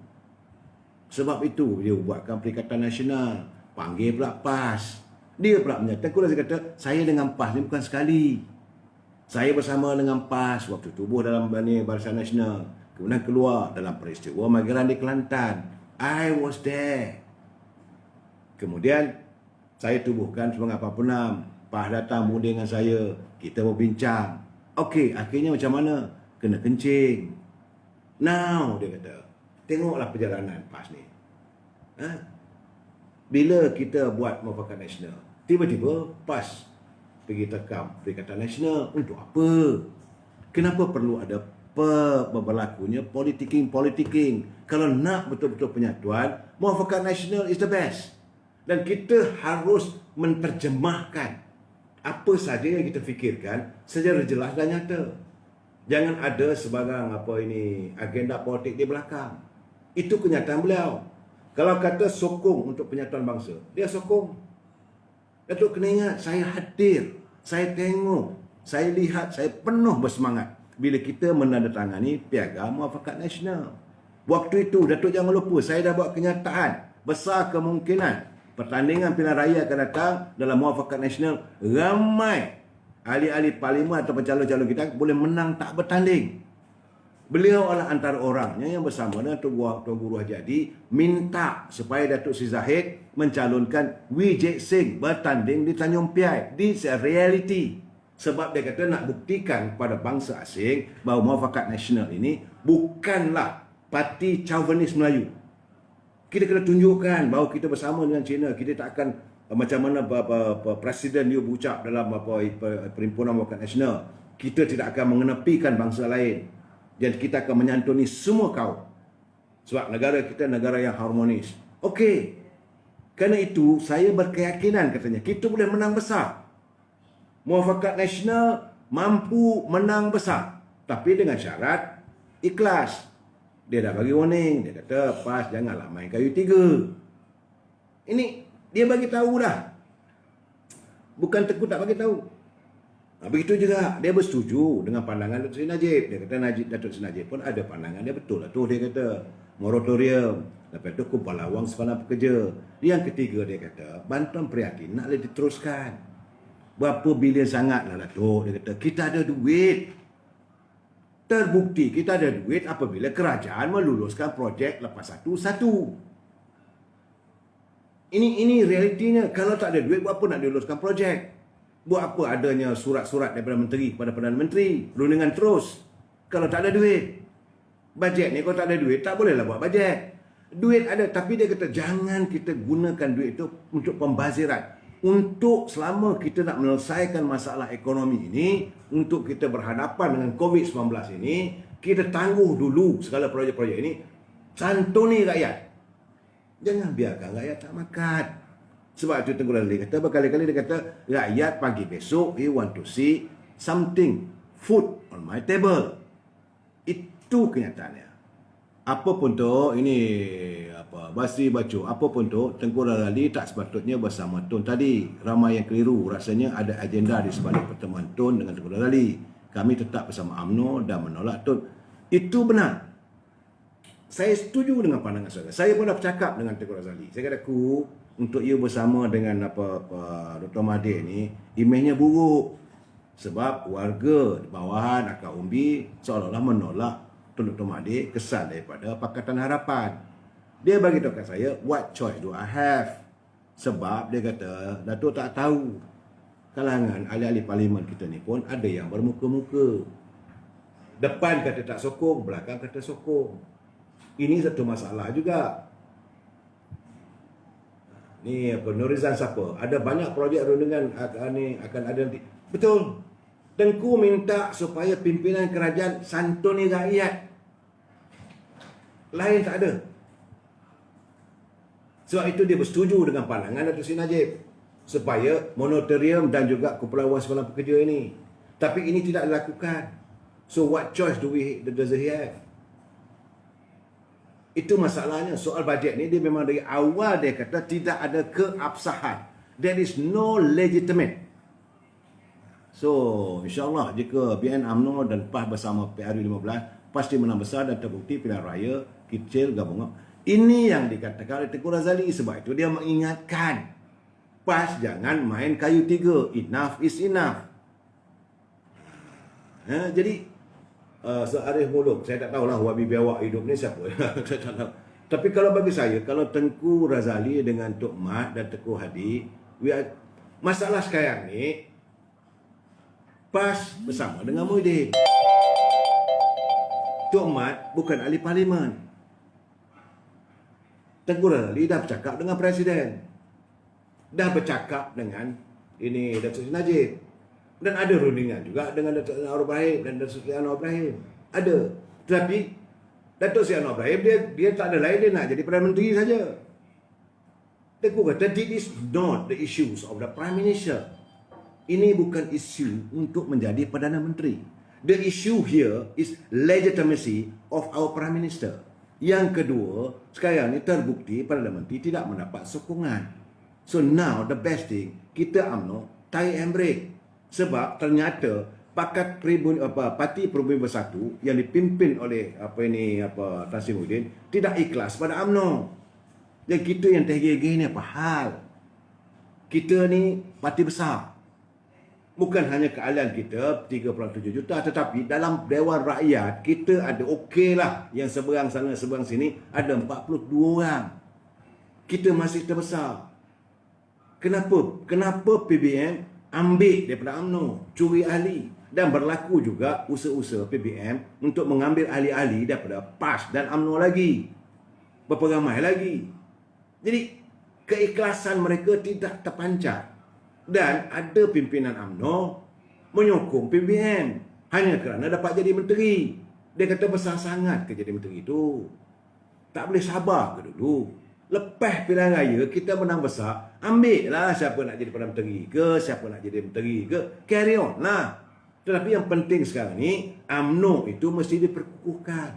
Speaker 1: Sebab itu dia buatkan Perikatan Nasional, panggil pula PAS. Dia pula menyatakan, saya kata, saya dengan PAS ni bukan sekali. Saya bersama dengan PAS waktu tubuh dalam Barisan Nasional, kemudian keluar dalam peristiwa Mageran di Kelantan. I was there. Kemudian saya tubuhkan Semangat 46. PAS datang mudah dengan saya, kita berbincang. Okey, akhirnya macam mana? Kena kencing. Now, dia kata, tengoklah perjalanan PAS ni. Bila kita buat Muafakat Nasional, tiba-tiba PAS pergi tekam Perikatan Nasional. Untuk apa? Kenapa perlu ada berlakunya politicking? Kalau nak betul-betul penyatuan, Muafakat Nasional is the best. Dan kita harus menerjemahkan apa saja yang kita fikirkan secara jelas dan nyata. Jangan ada sebarang agenda politik di belakang. Itu kenyataan beliau. Kalau kata sokong untuk penyatuan bangsa, dia sokong. Datuk kena ingat, saya hadir, saya tengok, saya lihat, saya penuh bersemangat bila kita menandatangani Piagam Muafakat Nasional. Waktu itu, Datuk jangan lupa, saya dah buat kenyataan. Besar kemungkinan pertandingan pilihan raya akan datang dalam Muafakat Nasional. Ramai ahli-ahli parlimen atau calon-calon kita boleh menang tak bertanding. Beliau adalah antara orangnya yang bersama dengan Tuan Guru Haji minta supaya Datuk Sri Zahid mencalonkan Wijek Singh bertanding di Tanjung Piai. This is a reality. Sebab dia kata nak buktikan kepada bangsa asing bahawa Muafakat Nasional ini bukanlah parti chauvinis Melayu. Kita kena tunjukkan bahawa kita bersama dengan China. Kita tak akan macam mana Presiden dia berucap dalam Perhimpunan Muafakat Nasional. Kita tidak akan mengenepikan bangsa lain. Dan kita akan menyantuni semua kaum. Sebab negara kita negara yang harmonis. Okey. Kerana itu, saya berkeyakinan katanya, kita boleh menang besar. Muafakat Nasional mampu menang besar. Tapi dengan syarat ikhlas. Dia dah bagi warning. Dia kata, PAS janganlah main kayu tiga. Ini, dia bagi tahu dah. Bukan Tengku tak bagi tahu. Begitu juga, dia bersetuju dengan pandangan Datuk Seri Najib. Dia kata Datuk Seri Najib pun ada pandangan dia, betul lah tu. Dia kata moratorium. Lepas tu kumpul lawang sepanjang pekerja. Yang ketiga dia kata bantuan prihatin nak diteruskan. Berapa bilion sangat lah Datuk. Dia kata kita ada duit. Terbukti kita ada duit apabila kerajaan meluluskan projek lepas satu-satu. Ini realitinya. Kalau tak ada duit, buat apa nak diluluskan projek? Buat apa adanya surat-surat daripada menteri kepada Perdana Menteri? Rundingan terus. Kalau tak ada duit. Bajet ni kalau tak ada duit, tak bolehlah buat bajet. Duit ada, tapi dia kata jangan kita gunakan duit itu untuk pembaziran. Untuk selama kita nak menyelesaikan masalah ekonomi ini, untuk kita berhadapan dengan COVID-19 ini, kita tangguh dulu segala projek-projek ini. Santuni rakyat. Jangan biarkan rakyat tak makan. Sebab itu Tengku Razali kata, berkali-kali dia kata, rakyat pagi besok, he want to see something, food on my table. Itu kenyataannya. Apa pun tu, ini Basri Bacu, apa pun tu, Tengku Razali tak sepatutnya bersama Tun tadi. Ramai yang keliru, rasanya ada agenda di sebalik pertemuan Tun dengan Tengku Razali. Kami tetap bersama UMNO dan menolak Tun. Itu benar. Saya setuju dengan pandangan saudara. Saya pun dah bercakap dengan Tengku Razali. Saya kata, untuk ia bersama dengan Dr. Mahathir ni, imejnya buruk. Sebab warga di bawahan Akar Umbi seolah-olah menolak Dr. Mahathir kesan daripada Pakatan Harapan. Dia bagi tahu kat saya, what choice do I have? Sebab dia kata, Datuk tak tahu. Kalangan ahli-ahli parlimen kita ni pun ada yang bermuka-muka. Depan kata tak sokong, belakang kata sokong. Ini satu masalah juga. Ni Nurizan siapa? Ada banyak projek rundingan akan ada nanti. Betul. Tengku minta supaya pimpinan kerajaan santuni rakyat. Lain tak ada. Sebab itu dia bersetuju dengan pandangan Datuk Seri Najib. Supaya moratorium dan juga kumpulan wang sekolah pekerja ini. Tapi ini tidak dilakukan. So what choice does he have? Itu masalahnya. Soal bajet ni dia memang dari awal dia kata tidak ada keabsahan. There is no legitimate. So, insyaAllah jika BN UMNO dan PAS bersama PRU15 pasti menang besar dan terbukti pilihan raya kecil gabungan. Ini yang dikatakan oleh Tengku Razali. Sebab itu dia mengingatkan PAS jangan main kayu tiga. Enough is enough. Jadi Arif Muluk, saya tak tahulah wabi biawak hidup ni siapa. Saya tak tahu. Tapi kalau bagi saya, kalau Tengku Razali dengan Tok Mat dan Tengku Hadi, masalah sekarang ni PAS bersama dengan Muhyiddin. Tok Mat bukan ahli parlimen. Tengku Razali dah bercakap dengan Presiden. Dah bercakap dengan ini Datuk Seri Najib. Dan ada rundingan juga dengan Datuk Seri Anwar Ibrahim dan Datuk Seri Anwar Ibrahim. Ada. Tetapi Datuk Seri Anwar Ibrahim dia tak ada lain, dia nak jadi Perdana Menteri saja. Tengku kata this is not the issues of the Prime Minister. Ini bukan isu untuk menjadi Perdana Menteri. The issue here is legitimacy of our Prime Minister. Yang kedua, sekarang ni terbukti Perdana Menteri tidak mendapat sokongan. So now the best thing, kita UMNO tarik handbrake. Sebab ternyata Parti Perubatan Bersatu yang dipimpin oleh Tan Sri Muhyiddin tidak ikhlas pada UMNO. Dan kita yang tergigih ni apa hal? Kita ni parti besar. Bukan hanya keahlian kita 3.7 juta, tetapi dalam Dewan Rakyat kita ada okeylah yang seberang sana seberang sini ada 42 orang. Kita masih terbesar. Kenapa PBM ambil daripada UMNO, curi ahli, dan berlaku juga usaha-usaha PBM untuk mengambil ahli-ahli daripada PAS dan UMNO lagi, berapa ramai lagi. Jadi keikhlasan mereka tidak terpancar, dan ada pimpinan UMNO menyokong PBM hanya kerana dapat jadi menteri. Dia kata besar sangat ke jadi menteri itu, tak boleh sabar ke dulu? Lepas pilihan raya kita menang besar, ambil lah siapa nak jadi Perdana Menteri ke, siapa nak jadi menteri ke, carry on lah. Tetapi yang penting sekarang ni, UMNO itu mesti diperkukuhkan.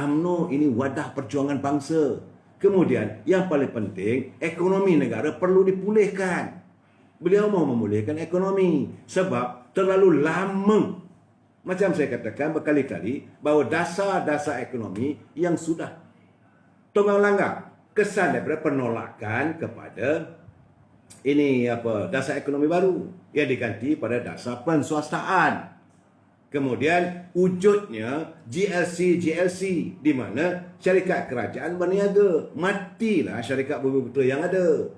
Speaker 1: UMNO ini wadah perjuangan bangsa. Kemudian yang paling penting, ekonomi negara perlu dipulihkan. Beliau mau memulihkan ekonomi sebab terlalu lama, macam saya katakan berkali-kali, bahawa dasar-dasar ekonomi yang sudah tunggang langgar. Kesan daripada penolakan kepada dasar ekonomi baru yang diganti pada dasar penswastaan. Kemudian wujudnya GLC di mana syarikat kerajaan berniaga. Matilah syarikat berbeza yang ada.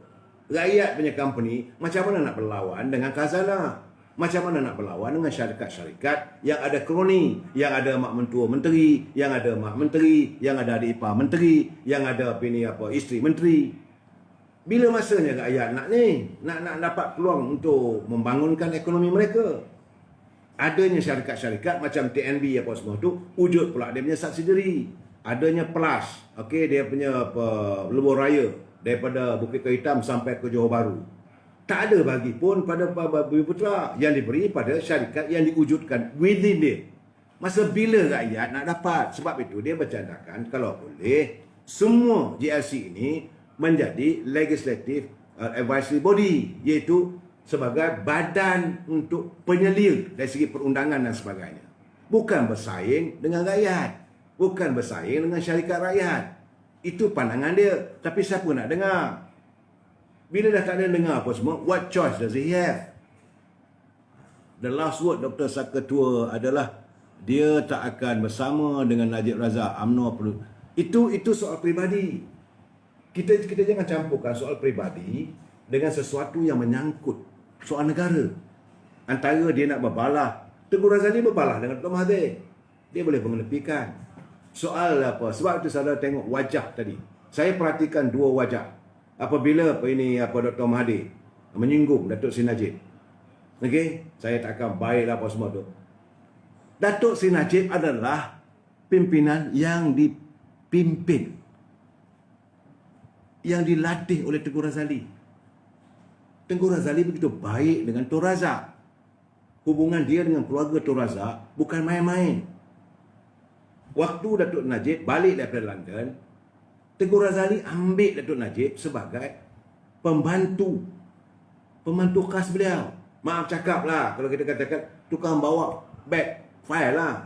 Speaker 1: Rakyat punya company macam mana nak berlawan dengan khazanah? Macam mana nak berlawan dengan syarikat-syarikat yang ada kroni, yang ada mak mentua menteri, yang ada mak menteri, yang ada adik ipar menteri, yang ada isteri menteri. Bila masanya rakyat nak dapat peluang untuk membangunkan ekonomi mereka? Adanya syarikat-syarikat macam TNB semua tu, wujud pula dia punya subsidiary. Adanya PLAS, dia punya lebuh raya daripada Bukit Hitam sampai ke Johor Bahru. Tak ada bagi pun pada Bumi Putra, yang diberi pada syarikat yang diwujudkan within dia. Masa bila rakyat nak dapat? Sebab itu dia bercandakan kalau boleh semua GLC ini menjadi legislative advisory body, iaitu sebagai badan untuk penyelir dari segi perundangan dan sebagainya. Bukan bersaing dengan rakyat, bukan bersaing dengan syarikat rakyat. Itu pandangan dia, tapi siapa nak dengar? Bila dah tak ada dengar apa semua, what choice does he have? The last word Dr. Sakatua adalah dia tak akan bersama dengan Najib Razak. UMNO perlu. Itu soal peribadi. Kita jangan campurkan soal peribadi dengan sesuatu yang menyangkut soal negara. Antara dia nak berbalah, Tengku Razali berbalah dengan Dr. Mahathir, dia boleh mengenepikan. Soal apa? Sebab itu saudara tengok wajah tadi. Saya perhatikan dua wajah. Apabila Dr. Mahathir menyinggung Datuk Seri Najib, saya tak akan baiklah apa semua tu. Datuk Seri Najib adalah pimpinan yang dipimpin, yang dilatih oleh Tengku Razali. Tengku Razali begitu baik dengan Tun Razak. Hubungan dia dengan keluarga Tun Razak bukan main-main. Waktu Datuk Najib balik daripada London, Tengku Razali ambil Datuk Najib sebagai pembantu khas beliau. Maaf cakap lah kalau kita katakan tukang bawa beg file lah,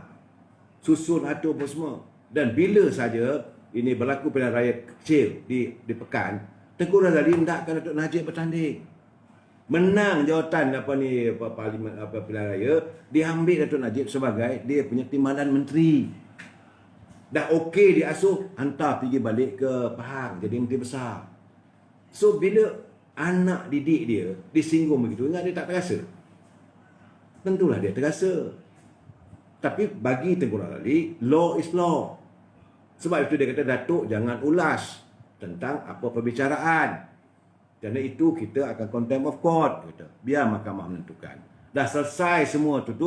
Speaker 1: susun atur apa semua. Dan bila saja ini berlaku pilihan raya kecil di Pekan, Tengku Razali hendakkan Datuk Najib bertanding. Menang jawatan parlimen pilihan raya, diambil Datuk Najib sebagai dia punya timbalan menteri. Dah okey diasuh, hantar pergi balik ke Pahang jadi menteri besar. So bila anak didik dia disinggung begitu, ingat dia tak terasa? Tentulah dia terasa. Tapi bagi Tengku Razali, law is law. Sebab itu dia kata, Datuk jangan ulas tentang apa perbicaraan. Kerana itu kita akan contempt of court. Kata. Biar mahkamah menentukan. Dah selesai semua tu,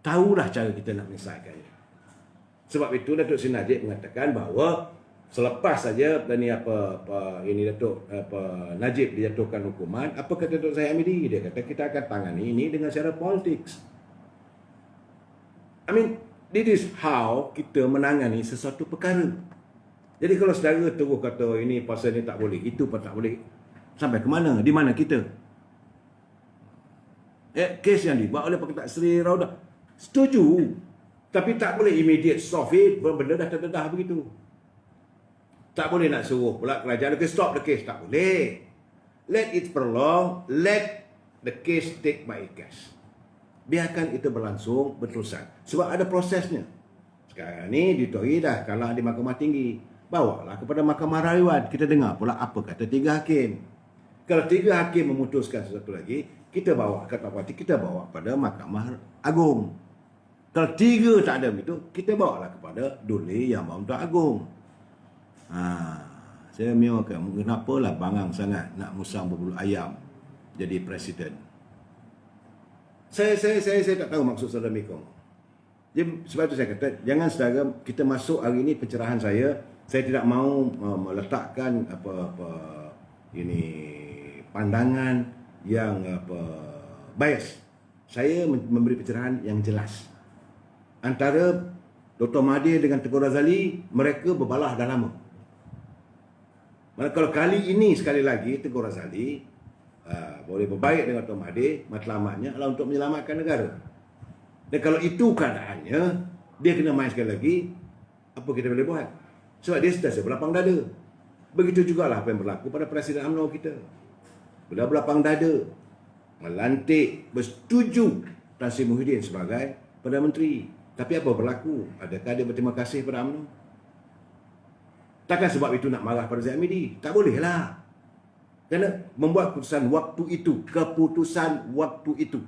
Speaker 1: tahulah cara kita nak menyelesaikannya. Sebab itu Datuk Seri Najib mengatakan bahawa selepas saja ini Datuk Najib dijatuhkan hukuman, apa kata Datuk Zahid Hamidi? Dia kata kita akan tangani ini dengan cara politik. I mean, this is how kita menangani sesuatu perkara. Jadi kalau saudara terus kata ini pasal ni tak boleh, itu pun tak boleh, sampai ke mana? Di mana kita? Kes yang dibuat oleh Pak Sri Raudah, setuju. Tapi tak boleh immediate solve it, benda dah terdedah begitu. Tak boleh nak suruh pula kerajaan, okay, stop the case. Tak boleh. Let it prolong, let the case take by its course. Biarkan itu berlangsung, berterusan. Sebab ada prosesnya. Sekarang ni dituai dah kalah di Mahkamah Tinggi. Bawalah kepada Mahkamah Rayuan. Kita dengar pula apa kata 3 hakim. Kalau 3 hakim memutuskan sesuatu lagi, kita bawa ke parti, kita bawa pada Mahkamah Agung. Kalau 3 tak ada begitu, kita bawalah kepada Duli Yang Bertuan Agong. Saya memang kenapalah bangang sangat nak musang berbulu ayam jadi presiden. Saya tak tahu maksud saudara Mekong. Jadi sebab itu saya kata jangan saudara kita masuk hari ini pencerahan saya tidak mahu meletakkan ini pandangan yang bias. Saya memberi pencerahan yang jelas. Antara Dr. Mahathir dengan Tengku Razali, mereka berbalah dah lama. Kalau kali ini sekali lagi Tengku Razali boleh berbaik dengan Dr. Mahathir, matlamatnya adalah untuk menyelamatkan negara. Dan kalau itu keadaannya, dia kena main sekali lagi, apa kita boleh buat? Sebab dia sudah berlapang dada. Begitu jugalah apa yang berlaku pada Presiden UMNO kita. Sudah berlapang dada, melantik, bersetuju Tan Sri Muhyiddin sebagai Perdana Menteri. Tapi apa berlaku? Adakah dia berterima kasih pada UMNO? Takkan sebab itu nak marah pada Zahid Hamidi? Tak bolehlah. Kerana membuat keputusan waktu itu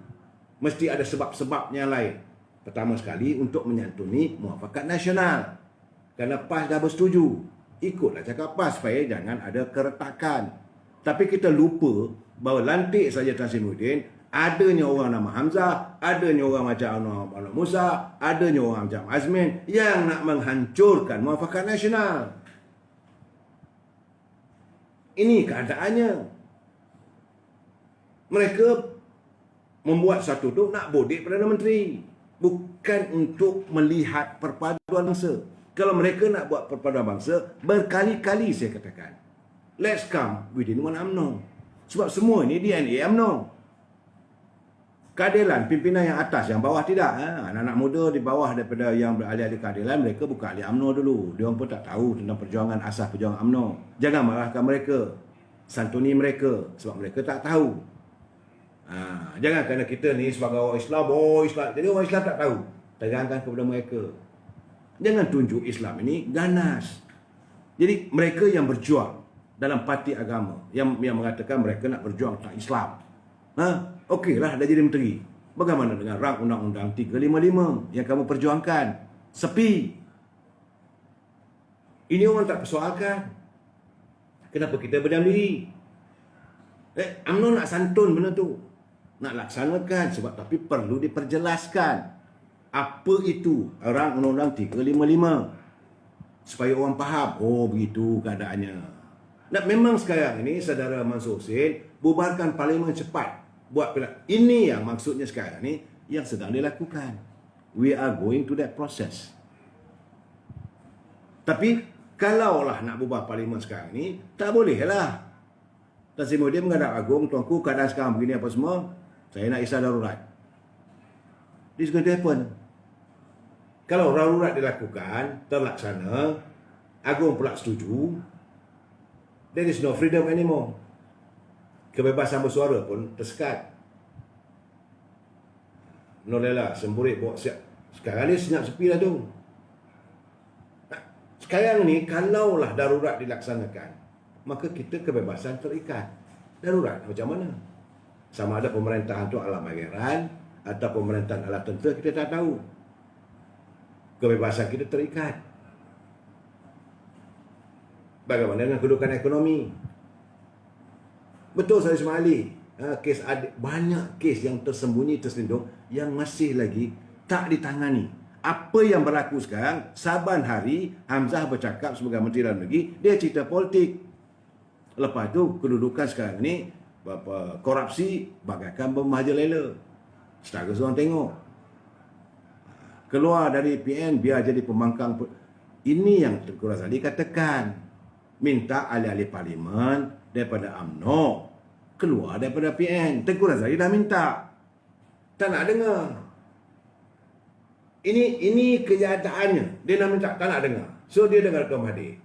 Speaker 1: mesti ada sebab-sebabnya lain. Pertama sekali untuk menyantuni muafakat nasional. Kerana PAS dah bersetuju. Ikutlah cakap PAS supaya jangan ada keretakan. Tapi kita lupa bahawa lantik saja Tan Sri Muhyiddin, adanya orang nama Hamzah, adanya orang macam Anwar Musa, adanya orang macam Azmin yang nak menghancurkan muafakat nasional. Ini keadaannya. Mereka membuat satu tu nak bodek Perdana Menteri. Bukan untuk melihat perpaduan bangsa. Kalau mereka nak buat perpaduan bangsa, berkali-kali saya katakan, let's come within one UMNO. Sebab semua ini DNA UMNO. Keadilan, pimpinan yang atas, yang bawah tidak. Anak-anak muda di bawah daripada yang beralih-alih keadilan, mereka bukan ahli UMNO dulu. Dia pun tak tahu tentang perjuangan asas perjuangan UMNO. Jangan marahkan mereka. Santuni mereka. Sebab mereka tak tahu. Jangan kerana kita ni sebagai orang Islam, jadi orang Islam tak tahu. Terangkan kepada mereka. Jangan tunjuk Islam ini ganas. Jadi mereka yang berjuang dalam parti agama, yang mengatakan mereka nak berjuang tentang Islam. Okeylah, dah jadi menteri. Bagaimana dengan rang Undang-Undang 355 yang kamu perjuangkan? Sepi. Ini orang tak persoalkan. Kenapa kita berdiam diri? UMNO nak santun benda tu. Nak laksanakan sebab tapi perlu diperjelaskan. Apa itu rang Undang-Undang 355? Supaya orang faham. Oh, begitu keadaannya. Dan memang sekarang ini, Saudara Mansur Hussein, bubarkan parlimen cepat. Buat pilihan. Ini yang maksudnya sekarang ni yang sedang dilakukan. We are going to that process. Tapi Kalaulah nak bubar parlimen sekarang ni, tak boleh lah. Tan Sri Muhyiddin menghadap Agung, tuanku keadaan sekarang begini apa semua, saya nak isah darurat. This going to happen. Kalau darurat dilakukan, terlaksana, Agung pula setuju, there is no freedom anymore. Kebebasan bersuara pun tersekat. Nolela semburit bawa siap. Sekarang ni senyap sepi lah tu. Sekarang ni kalaulah darurat dilaksanakan, maka kita kebebasan terikat. Darurat macam mana? Sama ada pemerintahan tu ala pangeran atau pemerintahan ala tentera, kita tak tahu. Kebebasan kita terikat. Bagaimana dengan kedudukan ekonomi? Betul saya Ismaili, kes banyak kes yang tersembunyi, terselindung yang masih lagi tak ditangani. Apa yang berlaku sekarang, saban hari Hamzah bercakap sebagai Menteri Dalam Negeri, dia cerita politik. Lepas tu kedudukan sekarang ni korupsi bagaikan bom merajalela. Setakat seorang tengok. Keluar dari PN biar jadi pembangkang. Ini yang Tengku Razali katakan. Minta ahli-ahli parlimen daripada UMNO keluar daripada PN. Tengku Razali dah minta. Tak nak dengar. Ini kenyataannya. Dia nak minta, tak nak dengar. So dia dengar Dr. Mahathir.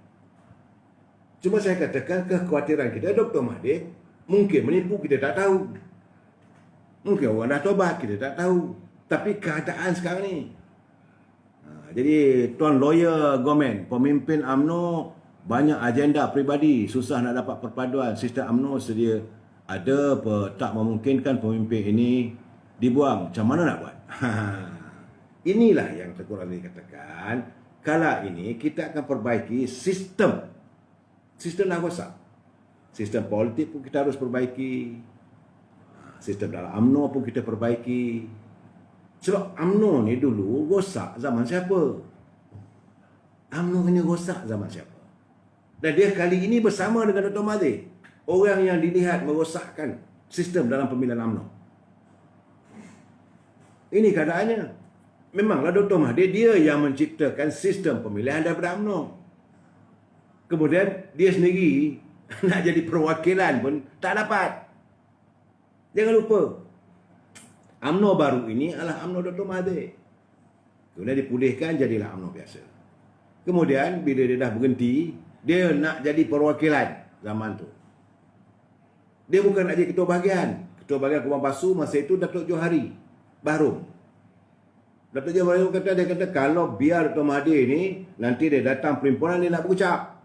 Speaker 1: Cuma saya katakan kekhawatiran kita, Dr. Mahathir mungkin menipu, kita tak tahu. Mungkin orang dah tobat, kita tak tahu. Tapi keadaan sekarang ni. Jadi Tuan Lawyer Gomen, pemimpin UMNO banyak agenda peribadi, susah nak dapat perpaduan. Sistem UMNO sedia ada tak memungkinkan pemimpin ini dibuang. Macam mana nak buat? Inilah yang Tengku Razali katakan, kala ini kita akan perbaiki sistem. Sistem dah rosak. Sistem politik pun kita harus perbaiki. Sistem dalam UMNO pun kita perbaiki. Sebab UMNO ni dulu rosak zaman siapa? UMNO ni rosak zaman siapa? Dan dia kali ini bersama dengan Dr. Mahathir, orang yang dilihat merosakkan sistem dalam pemilihan UMNO. Ini keadaannya. Memanglah Dr. Mahathir dia yang menciptakan sistem pemilihan daripada UMNO. Kemudian dia sendiri nak jadi perwakilan pun tak dapat. Jangan lupa, UMNO baru ini adalah UMNO Dr. Mahathir. Kemudian dipulihkan, jadilah UMNO biasa. Kemudian bila dia dah berhenti, dia nak jadi perwakilan zaman tu. Dia bukan nak jadi ketua bahagian. Ketua bahagian Kuman Basu masa itu Datuk Johari Bahrum. Datuk Johari Bahrum kata, dia kata kalau biar Dr. Mahathir ni nanti dia datang perhimpunan, dia nak berucap.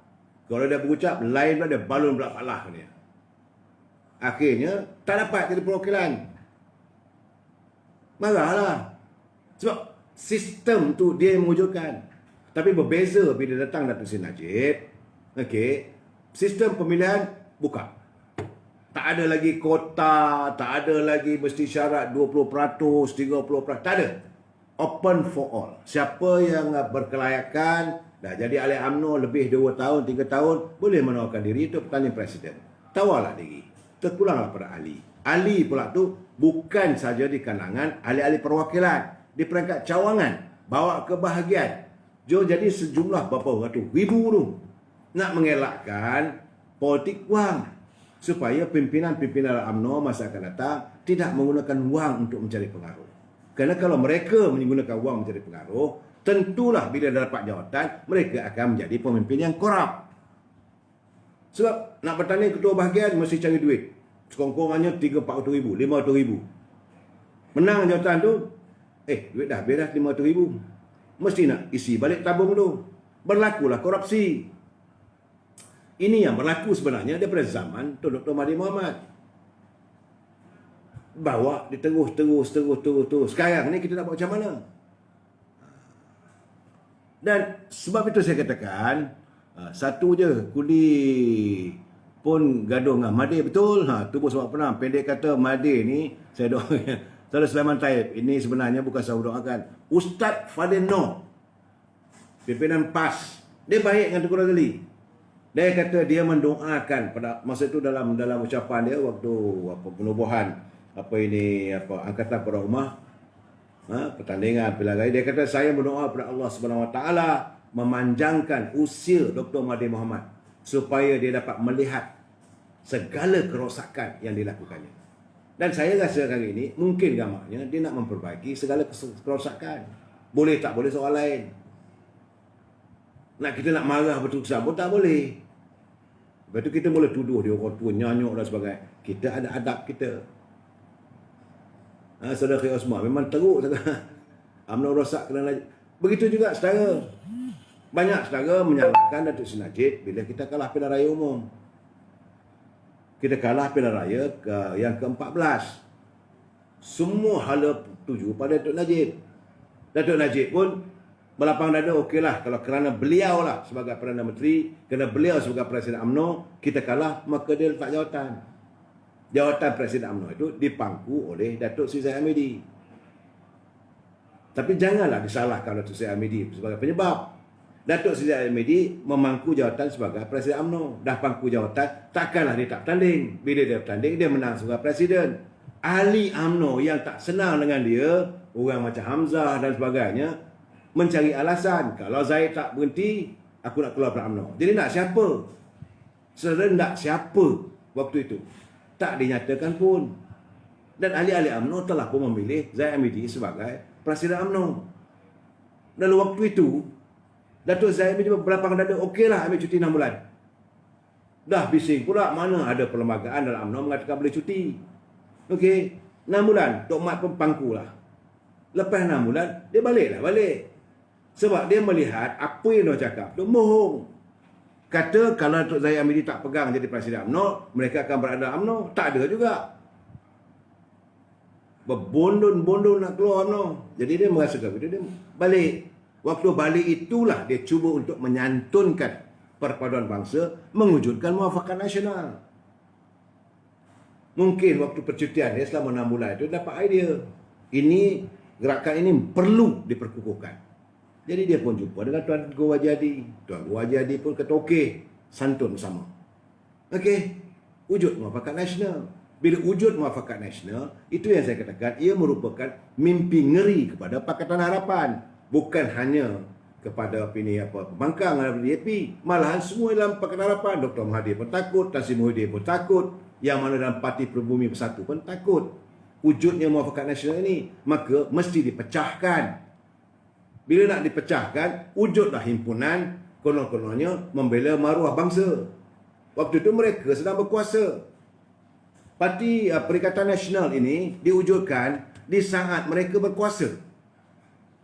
Speaker 1: Kalau dia berucap, lain pula dia balon pula kalah dia. Akhirnya tak dapat jadi perwakilan. Marahlah. Sebab sistem tu dia yang mewujudkan. Tapi berbeza bila datang Datuk Seri Najib, okey, sistem pemilihan buka. Tak ada lagi kota, tak ada lagi mesti syarat 20%, 30%, tak ada. Open for all. Siapa yang berkelayakan, dah jadi ahli UMNO lebih 2 tahun, 3 tahun, boleh menawarkan diri untuk pertanian presiden. Tawarlah diri. Terpulanglah pada ahli. Ahli pula tu bukan saja di kalangan ahli-ahli perwakilan, di perangkat cawangan, bawa ke bahagian. Jadi sejumlah berapa ratus ribu tu nak mengelakkan politik wang, supaya pimpinan-pimpinan UMNO masa akan datang tidak menggunakan wang untuk mencari pengaruh. Kerana kalau mereka menggunakan wang mencari pengaruh, tentulah bila dapat jawatan, mereka akan menjadi pemimpin yang korup. Sebab nak bertanding ketua bahagian mesti cari duit. Sekongkongannya 300-400 ribu, 500 ribu. Menang jawatan tu, duit dah habis dah 500 ribu. Mesti nak isi balik tabung tu. Berlakulah korupsi. Ini yang berlaku sebenarnya daripada zaman Dr. Mahathir Mohamad. Bawa diterus. Sekarang ni kita nak buat macam mana? Dan sebab itu saya katakan, satu je kuli pun gaduh dengan Mahathir, betul. Tubuh sebab pernah pendek kata Mahathir ni, saya doakan Saudara Sulaiman Taib, ini sebenarnya bukan saya doakan. Ustaz Fadil Noh, pimpinan PAS, dia baik dengan Tengku Razali. Dia kata dia mendoakan pada masa itu dalam ucapan dia waktu penubuhan angkatan para rumah, pertandingan pilihan raya, dia kata saya berdoa kepada Allah Subhanahu Wa Taala memanjangkan usia Dr. Mahathir Mohamad supaya dia dapat melihat segala kerosakan yang dilakukannya. Dan saya rasa kali ini mungkin gambarnya dia nak memperbaiki segala kerosakan. Boleh tak boleh soal lain. Nak kita nak marah betul-betul pun tak boleh. Lepas tu kita boleh tuduh dia orang tua nyanyuk dan sebagainya. Kita ada adab kita. Saudara Khair Osman memang teruk sangat. UMNO rosak kerana begitu juga saudara. Banyak saudara menyalahkan Datuk Seri Najib bila kita kalah pilihan raya umum. Kita kalah pilihan raya yang ke-14. Semua hala tuju pada Datuk Najib. Datuk Najib pun berlapang dada, okeylah kalau kerana beliau lah sebagai Perdana Menteri, kerana beliau sebagai Presiden UMNO, kita kalah, maka dia letak jawatan. Jawatan Presiden UMNO itu dipangku oleh Datuk Seri Zahid Hamidi. Tapi janganlah disalahkan Datuk Seri Hamidi sebagai penyebab. Datuk Seri Zahid Hamidi memangku jawatan sebagai Presiden UMNO. Dah pangku jawatan, takkanlah dia tak bertanding. Bila dia bertanding, dia menang sebagai Presiden. Ahli UMNO yang tak senang dengan dia, orang macam Hamzah dan sebagainya, mencari alasan. Kalau Zahid tak berhenti, aku nak keluar dari UMNO. Jadi nak siapa? Serendak siapa waktu itu? Tak dinyatakan pun. Dan ahli-ahli UMNO telah pun memilih Zahid Hamidi sebagai Presiden UMNO. Dalam waktu itu, Datuk Zahid Hamidi berlapang dada, okeylah ambil cuti 6 bulan. Dah bising pula mana ada perlembagaan dalam UMNO mengatakan boleh cuti. Okey, 6 bulan, Tok Mat pun pangkulah. Lepas 6 bulan, dia balik. Sebab dia melihat apa yang dia cakap tu bohong. Kata kalau Datuk Zahid Hamidi tak pegang jadi Presiden UMNO, mereka akan berada dalam UMNO. Tak ada juga. Berbondon-bondon nak keluar UMNO. Jadi dia merasakan begitu, dia balik. Waktu balik itulah dia cuba untuk menyantunkan perpaduan bangsa, mewujudkan muafakat nasional. Mungkin waktu percutian dia selama 6 bulan itu dapat idea. Gerakan ini perlu diperkukuhkan. Jadi dia pun jumpa dengan Tuan Guru Wajadi. Tuan Guru Wajadi pun kata okey, santun bersama. Okey, wujud muafakat nasional. Bila wujud muafakat nasional, itu yang saya katakan, ia merupakan mimpi ngeri kepada Pakatan Harapan. Bukan hanya kepada pembangkang atau DAP, malahan semua dalam Pakatan Harapan. Dr. Mahathir pun takut, Tan Sri Muhyiddin pun takut, yang mana dalam Parti Pribumi Bersatu pun takut. Wujudnya muafakat nasional ini, maka mesti dipecahkan. Bila nak dipecahkan, wujudlah himpunan konon-kononnya membela maruah bangsa. Waktu itu mereka sedang berkuasa. Parti Perikatan Nasional ini diwujudkan di saat mereka berkuasa.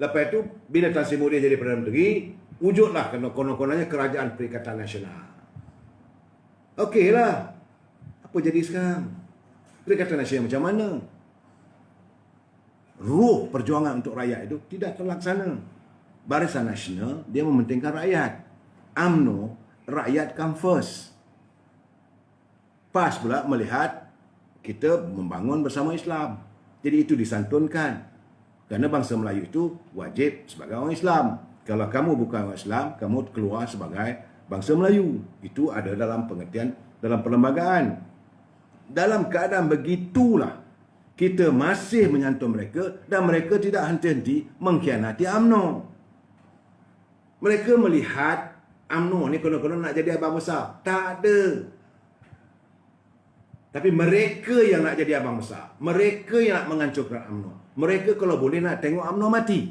Speaker 1: Lepas itu, bila Tan Sri Muhyiddin jadi Perdana Menteri, wujudlah konon-kononnya Kerajaan Perikatan Nasional. Okeylah. Apa jadi sekarang? Perikatan Nasional macam mana? Ruh perjuangan untuk rakyat itu tidak terlaksana. Barisan Nasional, dia mementingkan rakyat. UMNO, rakyat come first. PAS pula melihat kita membangun bersama Islam. Jadi itu disantunkan. Kerana bangsa Melayu itu wajib sebagai orang Islam. Kalau kamu bukan orang Islam, kamu keluar sebagai bangsa Melayu. Itu ada dalam pengertian, dalam perlembagaan. Dalam keadaan begitulah, kita masih menyantun mereka dan mereka tidak henti-henti mengkhianati UMNO. Mereka melihat UMNO ni konon-konon nak jadi abang besar. Tak ada. Tapi mereka yang nak jadi abang besar. Mereka yang nak menghancurkan UMNO. Mereka kalau boleh nak tengok UMNO mati.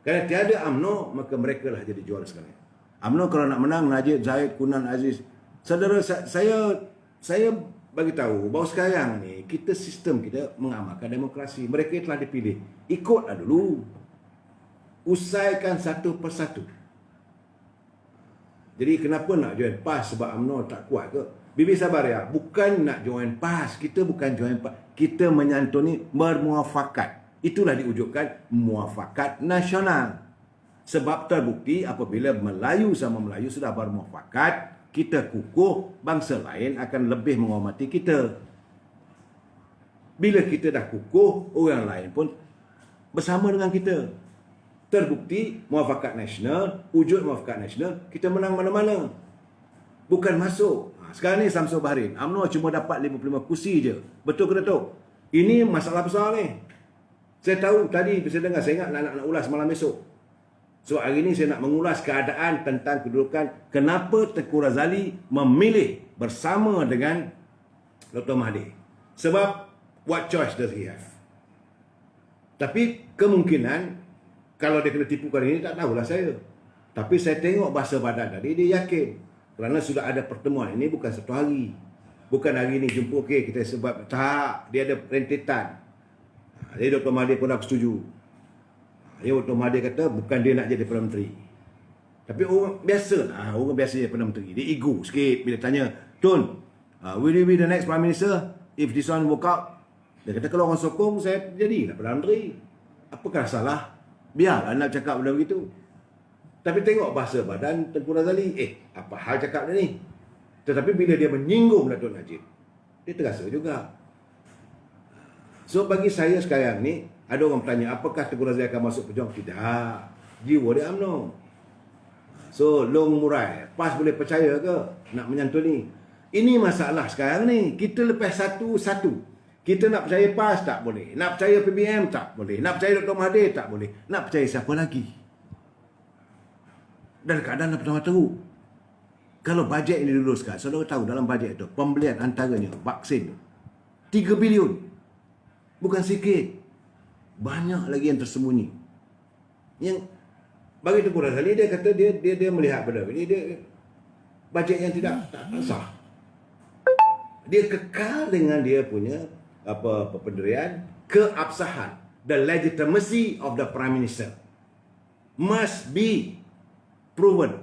Speaker 1: Kerana tiada UMNO, maka mereka lah jadi juara sekalian. UMNO kalau nak menang, Najib, Zahid, Kunan, Aziz. Saudara, saya bagi tahu bahawa sekarang ni, sistem kita mengamalkan demokrasi. Mereka telah dipilih. Ikutlah dulu. Usaikan satu persatu. Jadi kenapa nak join PAS sebab UMNO tak kuat ke? Bibi sabar ya, bukan nak join PAS. Kita bukan join PAS. Kita menyantuni bermuafakat. Itulah diwujudkan muafakat nasional. Sebab terbukti apabila Melayu sama Melayu sudah bermuafakat, kita kukuh, bangsa lain akan lebih menghormati kita. Bila kita dah kukuh, orang lain pun bersama dengan kita. Terbukti muafakat nasional, wujud muafakat nasional, kita menang mana-mana. Bukan masuk. Sekarang ni Samsul Bahrin, UMNO cuma dapat 55 kursi je. Betul ke Datuk? Ini masalah besar ni. Saya tahu tadi, saya dengar, saya ingat nak ulas malam esok. So hari ini saya nak mengulas keadaan tentang kedudukan kenapa Tengku Razali memilih bersama dengan Dr. Mahathir. Sebab what choice does he have? Tapi kemungkinan kalau dia kena tipu kali ini tak tahulah saya. Tapi saya tengok bahasa badan tadi dia yakin. Kerana sudah ada pertemuan. Ini bukan satu hari. Bukan hari ini jumpa okey kita sebab tak, dia ada rentetan. Jadi Dr. Mahathir pun dah setuju. Dia Dr. Mahathir kata bukan dia nak jadi Perdana Menteri. Tapi orang biasa orang biasa jadi Perdana Menteri. Dia ego sikit bila tanya, Tun, will you be the next Prime Minister if this one work out? Dia kata kalau orang sokong saya jadilah Perdana Menteri. Apakah salah? Biarlah nak cakap benda begitu. Tapi tengok bahasa badan Tengku Razali. Apa hal cakap dia ni? Tetapi bila dia menyinggung Datuk Najib, dia terasa juga. So bagi saya sekarang ni, ada orang bertanya, apakah Tengku Razali akan masuk Pejuang? Tidak. Jiwa dia UMNO. So, Long Murai, PAS boleh percaya ke nak menyantuni? Ini masalah sekarang ni. Kita lepas satu-satu. Kita nak percaya PAS tak boleh. Nak percaya PBM tak boleh. Nak percaya Dr. Mahathir tak boleh. Nak percaya siapa lagi? Dan keadaan dah pertama tahu. Kalau bajet ini diluluskan, saudara tahu dalam bajet itu, pembelian antaranya vaksin 3 bilion. Bukan sikit. Banyak lagi yang tersembunyi. Yang bagi Tengku Razali, dia kata dia melihat benda ini, dia bajet yang tak sah. Dia kekal dengan dia punya pendirian, keabsahan. The legitimacy of the Prime Minister must be proven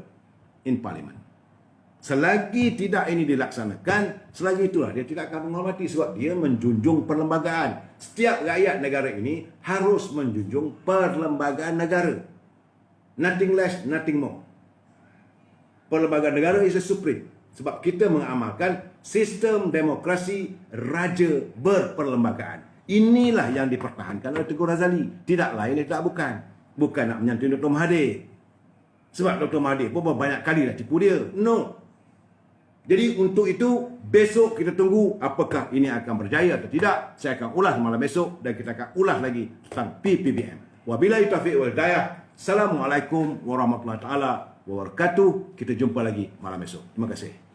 Speaker 1: in Parliament. Selagi tidak ini dilaksanakan, selagi itulah dia tidak akan menghormati sebab dia menjunjung perlembagaan. Setiap rakyat negara ini harus menjunjung perlembagaan negara. Nothing less, nothing more. Perlembagaan negara is a supreme. Sebab kita mengamalkan sistem demokrasi raja berperlembagaan. Inilah yang dipertahankan oleh Tengku Razali. Tidak lain, tidak bukan. Bukan nak menyantuni Dr. Mahathir. Sebab Dr. Mahathir pun banyak kali dah tipu dia. No. Jadi untuk itu, besok kita tunggu apakah ini akan berjaya atau tidak. Saya akan ulas malam besok dan kita akan ulas lagi tentang PPBM. Wabillahi taufiq wal hidayah. Assalamualaikum warahmatullahi taala wabarakatuh. Kita jumpa lagi malam besok. Terima kasih.